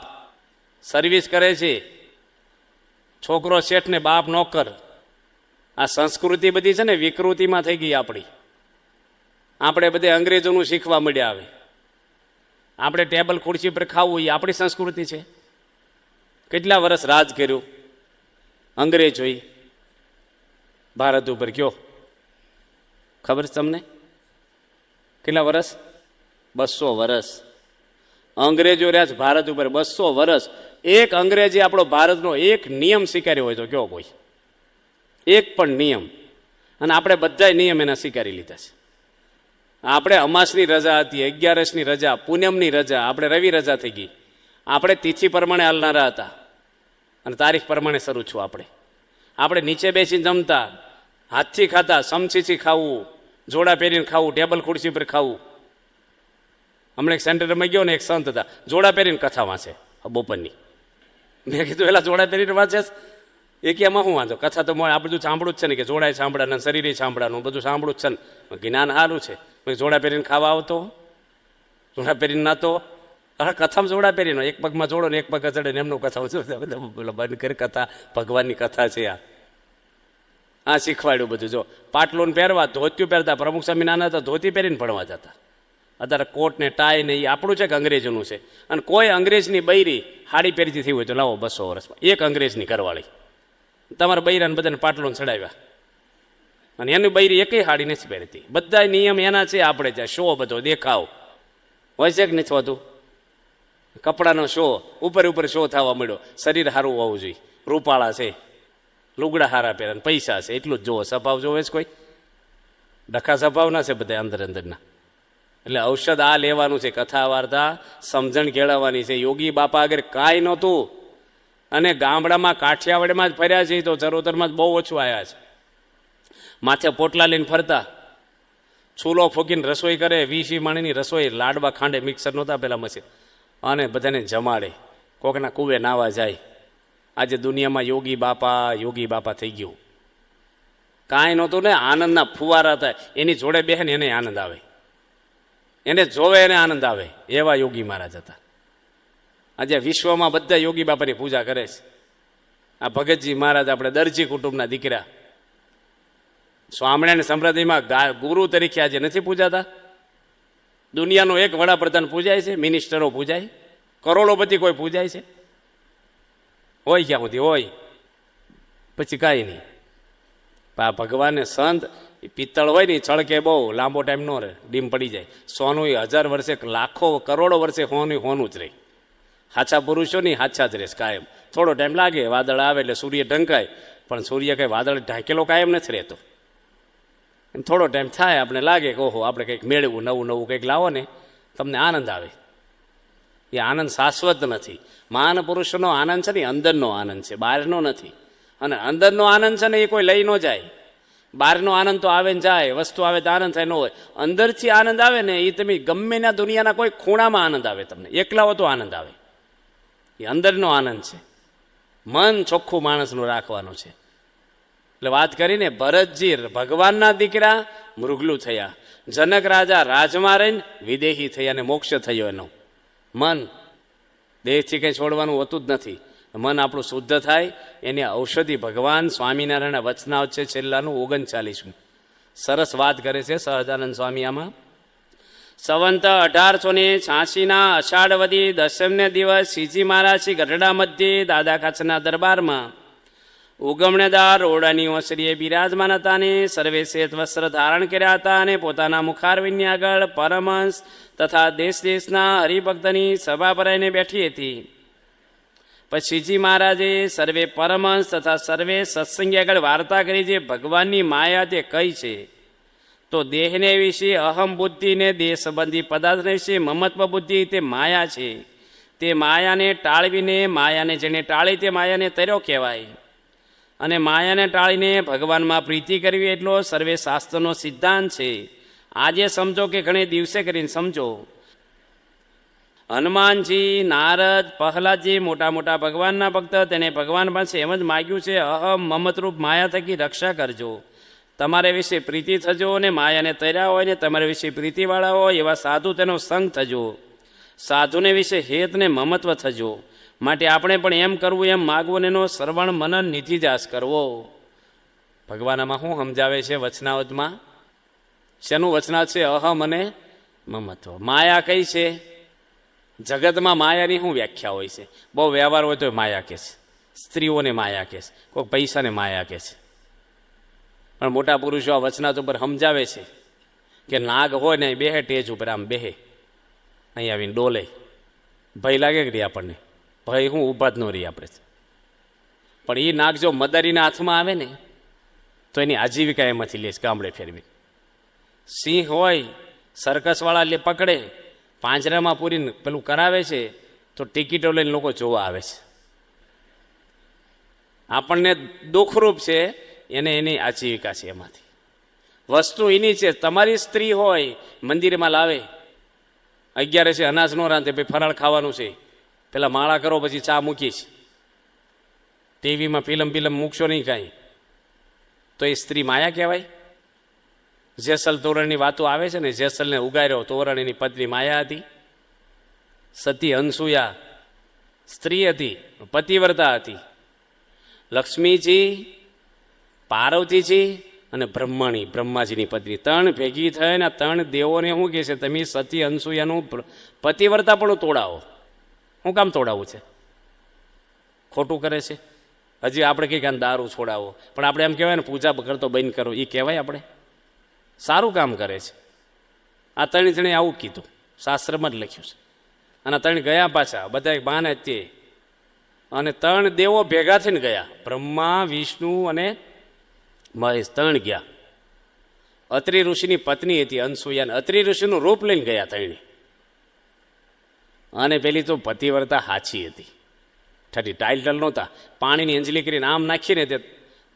સર્વિસ કરે છે, છોકરો શેઠ ને બાપ નોકર. આ સંસ્કૃતિ બધી છે ને વિકૃતિમાં થઈ ગઈ આપણી. આપણે બધે અંગ્રેજોનું શીખવા મળ્યા. આવે આપણે ટેબલ ખુરશી પર ખાવું એ આપણી સંસ્કૃતિ છે. કેટલા વર્ષ રાજ કર્યું અંગ્રેજોએ ભારત ઉપર, કયો ખબર છે તમને? કેટલા વર્ષ? 200 વર્ષ અંગ્રેજો રહ્યા છે ભારત ઉપર, 200 વર્ષ. એક અંગ્રેજી આપણો ભારતનો એક નિયમ સ્વીકાર્યો હોય તો કયો કોઈ? એક પણ નિયમ. અને આપણે બધા નિયમ એના સ્વીકારી લીધા છે. આપણે અમાસની રજા હતી, 11ની રજા, પૂનમની રજા, આપણે રવિ રજા થઈ ગઈ. આપણે તિથિ પ્રમાણે હાલનારા હતા અને તારીખ પ્રમાણે શરૂ છું. આપણે નીચે બેસીને જમતા, હાથથી ખાતા, સમસીથી ખાવું, જોડા પહેરીને ખાવું, ટેબલ ખુરશી પર ખાવું. હમણાં એક સેન્ટરમાં ગયો ને એક સંત હતા, જોડા પહેરીને કથા વાંચે બપોરની. મેં કીધું એલા જોડા પહેરીને વાંચે એ કે એમાં શું વાંધો, કથા તો આ બધું સાંભળું જ છે ને, કે જોડાય સાંભળાનું, શરીરે સાંભળાનું, બધું સાંભળું જ છે ને, જ્ઞાન સારું છે. જોડા પહેરીને ખાવા આવતો, જોડા પહેરીને નાતો, અરે કથામાં જોડા પહેરીને એક પગમાં જોડો ને એક પગ ચડે ને એમનું કથા બંધ કરી, કથા ભગવાનની કથા છે આ શીખવાડ્યું બધું. જો પાટલું પહેરવા, ધોતિયું પહેરતા, પ્રમુખ સ્વામી નાના હતા ધોતી પહેરીને ભણવા જતા. અત્યારે કોટ ને ટાઈ ને એ આપણું છે કે અંગ્રેજોનું છે? અને કોઈ અંગ્રેજની બૈરી હાડી પહેરીથી થઈ હોય તો લાવો 200 વર્ષમાં એક અંગ્રેજની કરવાળી, તમારા બૈરાને બધાને પાટલું ચડાવ્યા, અને એની બૈરી એકય હાડી નથી પહેરતી. બધા નિયમ એના છે. આપણે જ્યાં શો બધો દેખાવ હોય છે કે નથી હોતું, કપડાનો શો, ઉપર ઉપર શો થવા મળ્યો. શરીર સારું હોવું જોઈએ, રૂપાળા છે, લુગડા હારા પહેરે, પૈસા છે, એટલું જ જોવો. સ્વભાવ જોવે છે કોઈ? ડખા સ્વભાવના છે બધા અંદર અંદરના. એટલે ઔષધ આ લેવાનું છે, કથા વાર્તા સમજણ કેળવવાની છે. યોગી બાપા આગળ કાંઈ નહોતું, અને ગામડામાં કાઠિયાવાડમાં જ ફર્યા છે, તો ચરોતરમાં જ બહુ ઓછું આવ્યા છે. માથે પોટલા લઈને ફરતા, છૂલો ફૂકીને રસોઈ કરે, 20 માણીની રસોઈ, લાડવા ખાંડે, મિક્સર નહોતા પેલા મશીન, અને બધાને જમાડે. કોકના કુવે નાવા જાય. આજે દુનિયામાં યોગી બાપા થઈ ગયું. કાંઈ નહોતું ને, આનંદના ફુવારા થાય. એની જોડે બેહે ને એને આનંદ આવે, એને જોવે એને આનંદ આવે, એવા યોગી મહારાજ હતા. આજે વિશ્વમાં બધા યોગી બાપાની પૂજા કરે છે. આ ભગતજી મહારાજ આપણે દરજી કુટુંબના દીકરા, સ્વામિનારાયણ સંપ્રદાયમાં ગુરુ તરીકે આજે નથી પૂજાતા. દુનિયાનો એક વડાપ્રધાન પૂજાય છે, મિનિસ્ટરો પૂજાય, કરોડોપતિ કોઈ પૂજાય છે? હોય ક્યાં સુધી હોય, પછી કાંઈ નહીં. આ ભગવાનને સંત પિત્તળ હોય ને, છળકે બહુ લાંબો ટાઈમ ન રહે, ડીમ પડી જાય. સોનું 1000 વર્ષે, લાખો કરોડો વર્ષે હોનું જ રહે. હાચા પુરુષો નહીં, હાચા જ રહેશે કાયમ. થોડો ટાઈમ લાગે, વાદળ આવે એટલે સૂર્ય ઢંકાય, પણ સૂર્ય કંઈ વાદળ ઢાંકેલો કાયમ નથી રહેતો. થોડો ટાઈમ થાય, આપણે લાગે કે ઓહો આપણે કંઈક મેળવું, નવું કંઈક લાવો ને, તમને આનંદ આવે. એ આનંદ શાશ્વત નથી. મહાન પુરુષનો આનંદ છે ને અંદરનો આનંદ છે, બહારનો નથી. અને અંદરનો આનંદ છે ને એ કોઈ લઈ ન જાય. બહારનો આનંદ તો આવે ને જાય, વસ્તુ આવે તો આનંદ થાય, ન હોય. અંદરથી આનંદ આવે ને એ તમે ગમે ના દુનિયાના કોઈ ખૂણામાં આનંદ આવે, તમને એકલા હો તો આનંદ આવે. એ અંદરનો આનંદ છે. મન ચોખ્ખું માણસનું રાખવાનું છે. એટલે વાત કરીને ભરતજી ભગવાનના દીકરા મૃગલુ થયા, જનક રાજા રાજમાં રહીને વિદેહી થયા, અને મોક્ષ થયો એનો. મન દેહથી કંઈ છોડવાનું હોતું જ નથી. મન આપણું શુદ્ધ થાય એની ઔષધિ ભગવાન સ્વામિનારાયણના વચનાવત છે, છેલ્લાનું 39. સરસ વાત કરે છે સહજાનંદ સ્વામી આમાં. સંવંત 1886 અષાઢવદી 10મે દિવસ શ્રીજી મહારાજ શ્રી ગઢડા મધ્યે દાદા ખાચરના દરબારમાં ઉગમણેદાર ઓરડાની ઓસરીએ બિરાજમાન હતા અને સર્વે શ્વેત વસ્ત્ર ધારણ કર્યા હતા અને પોતાના મુખારવિંદની આગળ પરમહંસ તથા દેશ દેશના હરિભક્તની સભા ભરાઈને બેઠી હતી. પછી શ્રીજી મહારાજે સર્વે પરમહંસ તથા સર્વે સત્સંગી આગળ વાર્તા કરી જે ભગવાનની માયા તે કઈ છે. તો દેહને વિશે અહમ બુદ્ધિને દેહ સંબંધી પદાર્થને વિશે મમત્વ બુદ્ધિ તે માયા છે. તે માયાને ટાળવીને માયાને જેને ટાળી તે માયાને તર્યો કહેવાય. અને માયાને ટાળીને ભગવાનમાં પ્રીતિ કરવી એટલો સર્વે શાસ્ત્રનો સિદ્ધાંત છે. આજે સમજો કે ઘણે દિવસે કરીને સમજો. હનુમાનજી, નારદ, પ્રહલાદજી મોટા મોટા ભગવાનના ભક્ત, તેને ભગવાન પાસે એમ જ માગ્યું છે, અહમ મમતરૂપ માયા થકી રક્ષા કરજો. તમારે વિશે પ્રીતિ થજો અને માયાને તર્યા હોય ને તમારે વિશે પ્રીતિવાળા હોય એવા સાધુ તેનો સંગ થજો. સાધુને વિશે હેતને મમત્વ થજો. માટે આપણે પણ એમ કરવું એમ માગવું ને એનો શ્રવણ મનન નિધિજાસ કરવો. ભગવાન આમાં શું સમજાવે છે વચનાવતમાં? શેનું વચનાવત છે? અહમ અને મમત્વ. માયા કઈ છે? જગતમાં માયાની શું વ્યાખ્યા હોય છે? બહુ વ્યવહાર હોય તો માયા કહે છે, સ્ત્રીઓને માયા કહે છે, કોઈ પૈસાને માયા કહે છે. પણ મોટા પુરુષો આ વચનાવત ઉપર સમજાવે છે કે નાગ હોય ને બેહે ટેજ ઉપર, આમ બેહે, અહીં આવીને ડોલે, ભય લાગે કે રહી આપણને? ભય હું ઊભા જ ન રહી આપણે. પણ એ નાગ જો મદારીના હાથમાં આવે ને તો એની આજીવિકા એમાંથી લે છે, ગામડે ફેરવી. સિંહ હોય સર્કસવાળા લે પકડે, પાંજરામાં પૂરીને પેલું કરાવે છે તો ટિકિટો લઈને લોકો જોવા આવે છે. આપણને દુઃખરૂપ છે, એને એની આજીવિકા છે. એમાંથી વસ્તુ એની છે. તમારી સ્ત્રી હોય મંદિરમાં લાવે, 11 અનાજ નો રાંધે, ભાઈ ફરાળ ખાવાનું છે, પેલા માળા કરો પછી ચા મૂકીશ, ટીવીમાં ફિલ્મ મૂકશો નહીં કાંઈ, તો એ સ્ત્રી માયા કહેવાય? જેસલ તોરણની વાતો આવે છે ને, જેસલને ઉગાર્યો તોરણ એની પત્ની માયા હતી. સતી અનસુયા સ્ત્રી હતી, પતિવ્રતા હતી. લક્ષ્મીજી, પાર્વતીજી અને બ્રહ્મણી બ્રહ્માજીની પત્ની, ત્રણ ભેગી થઈને 3 દેવોને શું કહે છે, તમે સતી અનસુયાનું પતિવ્રતા પણ તોડાવો. શું કામ તોડાવવું છે? ખોટું કરે છે. હજી આપણે કંઈક આમ દારૂ છોડાવો, પણ આપણે એમ કહેવાય ને પૂજા કરતો બંધ કરો, એ કહેવાય? આપણે સારું કામ કરે છે. આ 3 જણે આવું કીધું, શાસ્ત્રમાં જ લખ્યું છે. અને 3 ગયા પાછા, બધા બાને તે, અને 3 દેવો ભેગા થઈને ગયા, બ્રહ્મા, વિષ્ણુ અને મહેશ, 3 ગયા. અત્રિ ઋષિની પત્ની હતી અનસુયા, અત્રિ ઋષિનું રૂપ લઈને ગયા 3. અને પેલી તો પતિવ્રતા હાચી હતી, ઠરી ટાઇટલ નહોતા, પાણીની અંજલી કરીને આમ નાખીને તે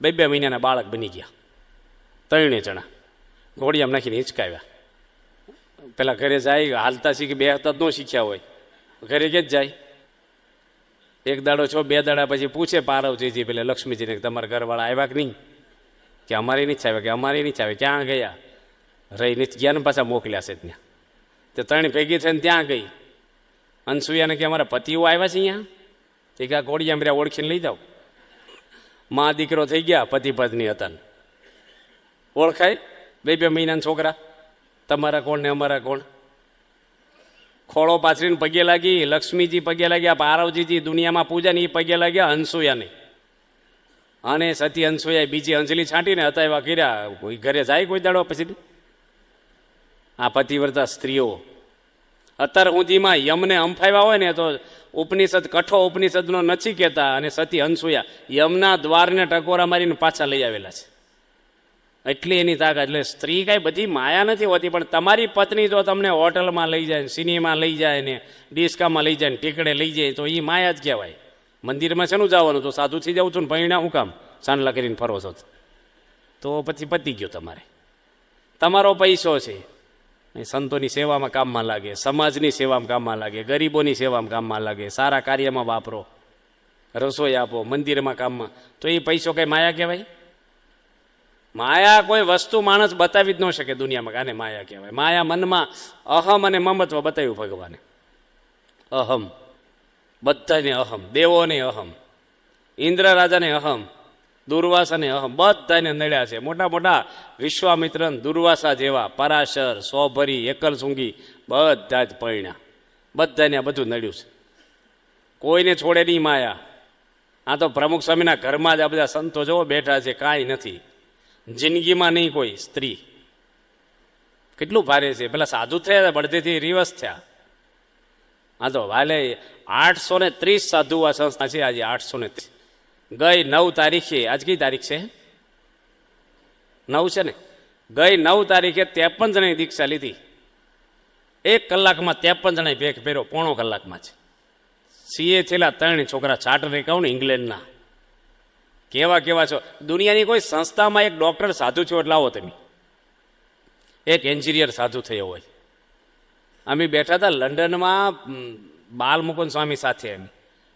2 મહિનાના બાળક બની ગયા. 3 જણા ઘોડિયામાં નાખીને હિંચકાવ્યા. પેલા ઘરે જાય, હાલતા શીખી, બેહતા જ ન શીખ્યા હોય, ઘરે કે જ જાય. 1 દાડો 2 દાડા પછી પૂછે પાર્વતીજી પેલા લક્ષ્મીજીને કે તમારા ઘરવાળા આવ્યા કે નહીં? કે અમારે નહીં આવ્યા. કે અમારે નહીં આવ્યા. ક્યાં ગયા? રહીને ગયા ને પાછા મોકલ્યા છે ત્યાં. તે 3 ભેગી થઈને ત્યાં ગઈ. અનસુયાને કે અમારા પતિઓ આવ્યા છે અહીંયા? તે કે ઘોડિયા મેરા ઓળખીને લઈ જાઓ. મા દીકરો થઈ ગયા, પતિ પત્ની હતા. ઓળખાય? 2 મહિનાના છોકરા. તમારા કોણ ને અમારા કોણ? ખોળો પાથરીને પગે લાગી, લક્ષ્મીજી પગે લાગ્યા, પાર્વતીજી દુનિયામાં પૂજા ને એ પગે લાગ્યા અનસુયાને. અને સતી અનસુયાએ બીજી અંજલી છાંટીને હતા એવા કર્યા. કોઈ ઘરે જાય કોઈ દાડો પછી? આ પતિવ્રતા સ્ત્રીઓ અત્યાર સુધીમાં યમને અંફાવ્યા હોય ને તો ઉપનિષદ, કઠો ઉપનિષદનો નથી કહેતા, અને સતી અનસુયા યમના દ્વારને ટકોરા મારીને પાછા લઈ આવેલા છે. એટલી એની તાકાત. એટલે સ્ત્રી કાંઈ બધી માયા નથી હોતી, પણ તમારી પત્ની જો તમને હોટલમાં લઈ જાય, સિનેમા લઈ જાય ને ડિસ્કામાં લઈ જાય ને ટીકડે લઈ જાય તો એ માયા જ કહેવાય. મંદિરમાં શેનું જવાનું? તો સાધુથી જાઉં છું ને ભણીના હું કામ સાંડલા કરીને ફરો છો? તો પછી પતી ગયો તમારે. તમારો પૈસો છે, સંતોની સેવામાં કામમાં લાગે, સમાજની સેવામાં કામમાં લાગે, ગરીબોની સેવામાં કામમાં લાગે, સારા કાર્યમાં વાપરો, રસોઈ આપો, મંદિરમાં કામમાં, તો એ પૈસો કઈ માયા કહેવાય? માયા કોઈ વસ્તુ માણસ બતાવી જ ન શકે દુનિયામાં, આને માયા કહેવાય. માયા મનમાં અહમ અને મમત્વ બતાવ્યું ભગવાને. અહમ, બધાને અહમ, દેવોને અહમ, ઇન્દ્ર રાજાને અહમ, દુર્વાસાને અહમ, બધાને નડ્યા છે. મોટા મોટા વિશ્વામિત્ર, દુર્વાસા જેવા, પરાશર, સોભરી, એકલસુંગી, બધા જ પરણ્યા. બધાને આ બધું નડ્યું છે. કોઈને છોડે નહીં માયા. આ તો પ્રમુખ સ્વામીના ઘરમાં જ આ બધા સંતો જોવો બેઠા છે, કાંઈ નથી જિંદગીમાં નહીં કોઈ સ્ત્રી. કેટલું ભારે છે. પેલા સાધુ થયા બળદેથી રિવર્સ થયા. હા તો વાલે 830 સાધુ આ સંસ્થા છે આજે. 830 ગઈ 9 તારીખે, આજ કઈ તારીખ છે? 9 છે ને. ગઈ 9 તારીખે 53 જણાની દીક્ષા લીધી. 1 કલાકમાં 53 જણાએ ભેગ પહેર્યો, પોણો કલાકમાં છે. સીએ થયેલા 3 છોકરા, ચાર્ટરે કહું ને ઇંગ્લેન્ડના. કેવા કેવા છો. દુનિયાની કોઈ સંસ્થામાં એક ડોક્ટર સાધુ છો એટલે લાવો તમે, એક એન્જિનિયર સાધુ થયો હોય. અમે બેઠા હતા લંડનમાં બાલમુકુંદ સ્વામી સાથે અમે,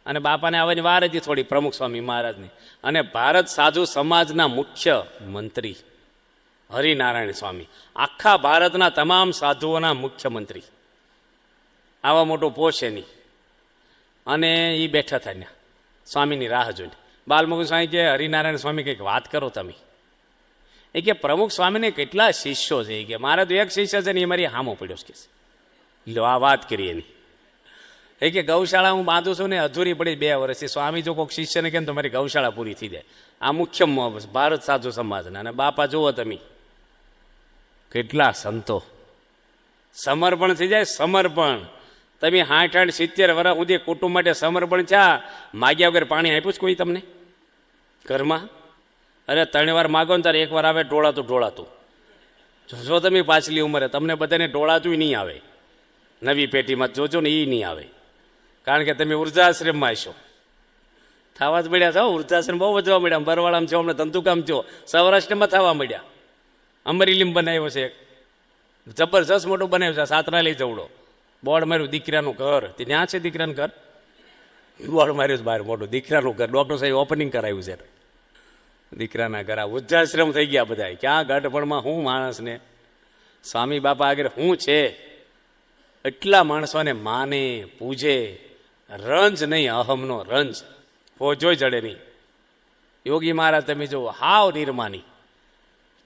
અને બાપાને આવવાની વાર હતી થોડી પ્રમુખ સ્વામી મહારાજની, અને ભારત સાધુ સમાજના મુખ્ય મંત્રી હરિનારાયણ સ્વામી, આખા ભારતના તમામ સાધુઓના મુખ્યમંત્રી, આવા મોટો પોષ એની. અને એ બેઠા હતા ત્યાં સ્વામીની રાહ જોઈને. બાલમુકુંદ સ્વામી કે હરિનારાયણ સ્વામી કંઈક વાત કરો તમે. એ કે પ્રમુખ સ્વામીને કેટલા શિષ્યો છે. એ કે મારા તો એક શિષ્ય છે ને એ મારી હામો પડ્યો છે. લો આ વાત કરી એની. એ કે ગૌશાળા હું બાંધું છું ને અધૂરી પડી 2 વર્ષથી. સ્વામી જો કોઈક શિષ્યને કેમ તમારી ગૌશાળા પૂરી થઈ જાય. આ મુખ્ય ભારત સાધુ સમાજના. અને બાપા જુઓ તમે કેટલા સંતો, સમર્પણ થઈ જાય. સમર્પણ તમે 60 70 વર્ષ સુધી કુટુંબ માટે સમર્પણ થયા. માગ્યા વગર પાણી આપ્યું જ કોઈ તમને ઘરમાં? અરે 3 વાર માગો ને ત્યારે 1 વાર આવે ઢોળાતું. જો તમે પાછલી ઉંમરે તમને બધાને ઢોળાતું નહીં આવે. નવી પેટીમાં જોજો ને એ નહીં આવે, કારણ કે તમે વૃદ્ધાશ્રમમાં હશો. થવા જ મળ્યા છો. વૃદ્ધાશ્રમ બહુ વધવા મળ્યા. બરવાળામાં છો, હમણાં ધંધુકામ છો, સૌરાષ્ટ્રમાં થવા મળ્યા. અમરેલીમ બનાવ્યો છે, જબરજસ્ત મોટું બનાવ્યું છે. સાતરાલી જવડો બોર્ડ માર્યું દીકરાનું ઘર. ત્યાં છે દીકરાનું ઘર, બોર્ડ માર્યું છે બહાર મોટું દીકરાનું ઘર. ડૉક્ટર સાહેબ ઓપનિંગ કરાવ્યું છે દીકરાના ઘર. આ વૃદ્ધાશ્રમ થઈ ગયા બધા. ક્યાં ગઢપણમાં હું માણસને સ્વામી બાપા આગળ શું છે. એટલા માણસોને માને પૂજે. રંજ નહીં, અહમનો રંજ પહોંચોય જડે નહીં. યોગી મહારાજ તમે જુઓ, હાવ નિર્માની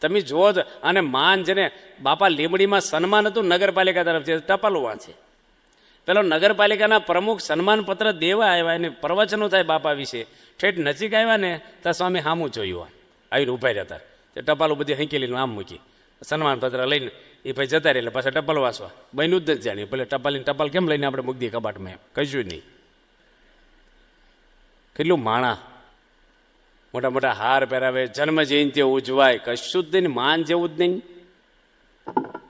તમે જુઓ. અને માન છે ને બાપા લીમડીમાં સન્માન હતું નગરપાલિકા તરફથી, ટપાલું વાંચે. પેલો નગરપાલિકાના પ્રમુખ સન્માનપત્ર દેવા આવ્યા, એને પ્રવચનો થાય બાપા વિશે. ઠેઠ નજીક આવ્યા ને ત્યાં સ્વામી સામું જોયું, આવીને ઉભા રહેતા. તે ટપાલું બધી હંકેલીનું આમ મૂકી, સન્માનપત્ર લઈને એ ભાઈ જતા રહે. એટલે પાછા ટપાલ વાંચવા બન્યું જ નથી જાણીએ. પેલે ટપાલ કેમ લઈને આપણે મૂકી દઈએ કબાટમાં, એમ કશું નહીં. કેટલું માણા, મોટા મોટા હાર પહેરાવે, જન્મ જયંતિ ઉજવાય, કશું જ નહીં. માન જેવું જ નહીં,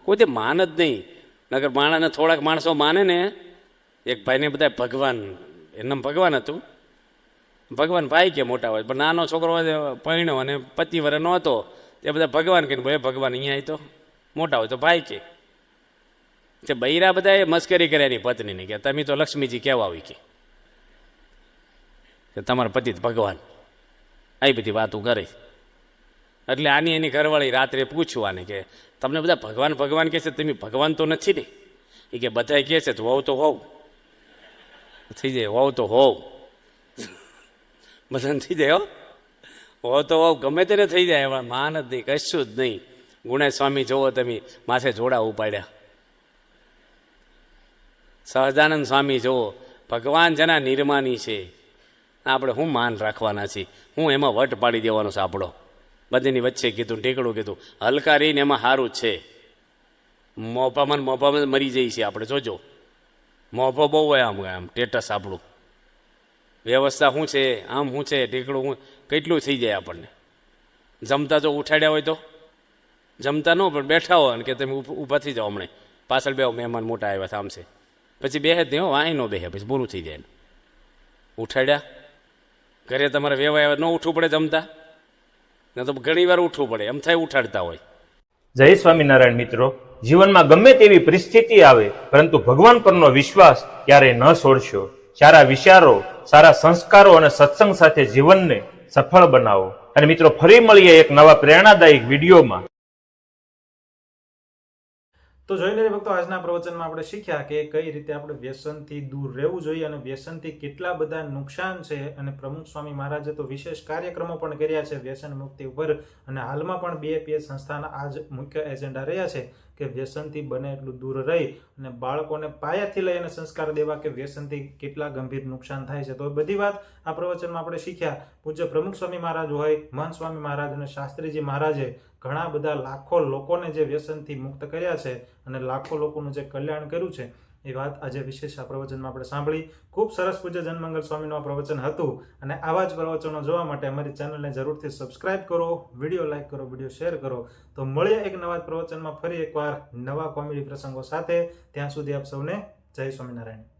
કોઈ તે માન જ નહીં. નગર માણસને થોડાક માણસો માને ને. એક ભાઈને બધા ભગવાન, એનું ભગવાન હતું. ભગવાન ભાઈ કે મોટા હોય, પણ નાનો છોકરો પરણ્યો અને 25 વર્ષનો હતો, તે બધા ભગવાન કે ભાઈ ભગવાન અહીંયા તો મોટા હોય તો ભાઈ કે. તે બૈરા બધા મસ્કરી કર્યા એની પત્નીને કે તમે તો લક્ષ્મીજી કહેવા આવી કે તમારા પતિ ભગવાન. આવી બધી વાતો કરે. એટલે આની એની ઘરવાળી રાત્રે પૂછ્યું આને કે તમને બધા ભગવાન ભગવાન કહે છે, તમે ભગવાન તો નથી ને? એ કે બધા કહે છે હોવ તો હોવ થઈ જાય, હોવ તો હોવ બધાને થઈ જાય. હોવ તો હોવ ગમે તેને થઈ જાય. એમાં માન જ નહીં, કશું જ નહીં. ગુણાય સ્વામી જોવો તમે, માથે જોડા ઉપાડ્યા. સહજાનંદ સ્વામી જોવો, ભગવાન જેના નિર્માની છે, આપણે શું માન રાખવાના છીએ? હું એમાં વટ પાડી દેવાનો છે આપણો? બધીની વચ્ચે કીધું, ટેકડું કીધું. હલકા રહીને એમાં સારું જ છે. મોભામાં મરી જઈએ છીએ આપણે. જોજો મોભો બહુ હોય, આમ ટેટસ આપણું. વ્યવસ્થા શું છે, આમ શું છે, ટેકડું શું કેટલું થઈ જાય આપણને. જમતા જો ઉઠાડ્યા હોય તો જમતા ન, પણ બેઠા હોય કે તમે ઊભા થઈ જાઓ, હમણાં પાછળ બે મહેમાન મોટા આવ્યા છે આમ છે, પછી બેહે જ નહીં, વાંય ન બેહે, પછી પૂરું થઈ જાય. ઉઠાડ્યા ઘરે તમારે વ્યવહાર ન ઉઠવું પડે જમતા, ને તો ઘણી વાર ઉઠવું પડે, એમ થાય ઉઠાડતા હોય.
જય સ્વામિનારાયણ મિત્રો, જીવનમાં ગમે તેવી પરિસ્થિતિ આવે, પરંતુ ભગવાન પરનો વિશ્વાસ ક્યારેય ન છોડશો. સારા વિચારો, સારા સંસ્કારો અને સત્સંગ સાથે જીવનને સફળ બનાવો. અને મિત્રો, ફરી મળીએ એક નવા પ્રેરણાદાયક વિડીયોમાં.
તો જોઈને ભક્તો આજના પ્રવચનમાં આપણે શીખ્યા કે કઈ રીતે આપણે વ્યસનથી દૂર રહેવું જોઈએ અને વ્યસનથી કેટલા બધા નુકસાન છે, અને પ્રમુખ સ્વામી મહારાજે તો વિશેષ કાર્યક્રમો પણ કર્યા છે વ્યસન મુક્તિ ઉપર, અને હાલમાં પણ BAPS સંસ્થાના આ જ મુખ્ય એજન્ડા રહ્યા છે કે વ્યસનથી બને એટલું દૂર રહી અને બાળકોને પાયાથી લઈ અને સંસ્કાર દેવા કે વ્યસનથી કેટલા ગંભીર નુકસાન થાય છે. તો બધી વાત આ પ્રવચનમાં આપણે શીખ્યા. પૂજ્ય પ્રમુખ સ્વામી મહારાજ હોય, મહંત સ્વામી મહારાજ અને શાસ્ત્રીજી મહારાજે ઘણા બધા લાખો લોકોને જે વ્યસનથી મુક્ત કર્યા છે અને લાખો લોકોનું જે કલ્યાણ કર્યું છે એ વાત આજે વિશેષ આ પ્રવચનમાં આપણે સાંભળી. ખૂબ સરસ પૂજ્ય જનમંગલ સ્વામીનું આ પ્રવચન હતું, અને આવા જ પ્રવચનો જોવા માટે અમારી ચેનલને જરૂરથી સબસ્ક્રાઇબ કરો, વિડીયો લાઈક કરો, વિડીયો શેર કરો. તો મળીએ એક નવા જ પ્રવચનમાં ફરી એકવાર નવા કોમેડી પ્રસંગો સાથે. ત્યાં સુધી આપ સૌને જય સ્વામિનારાયણ.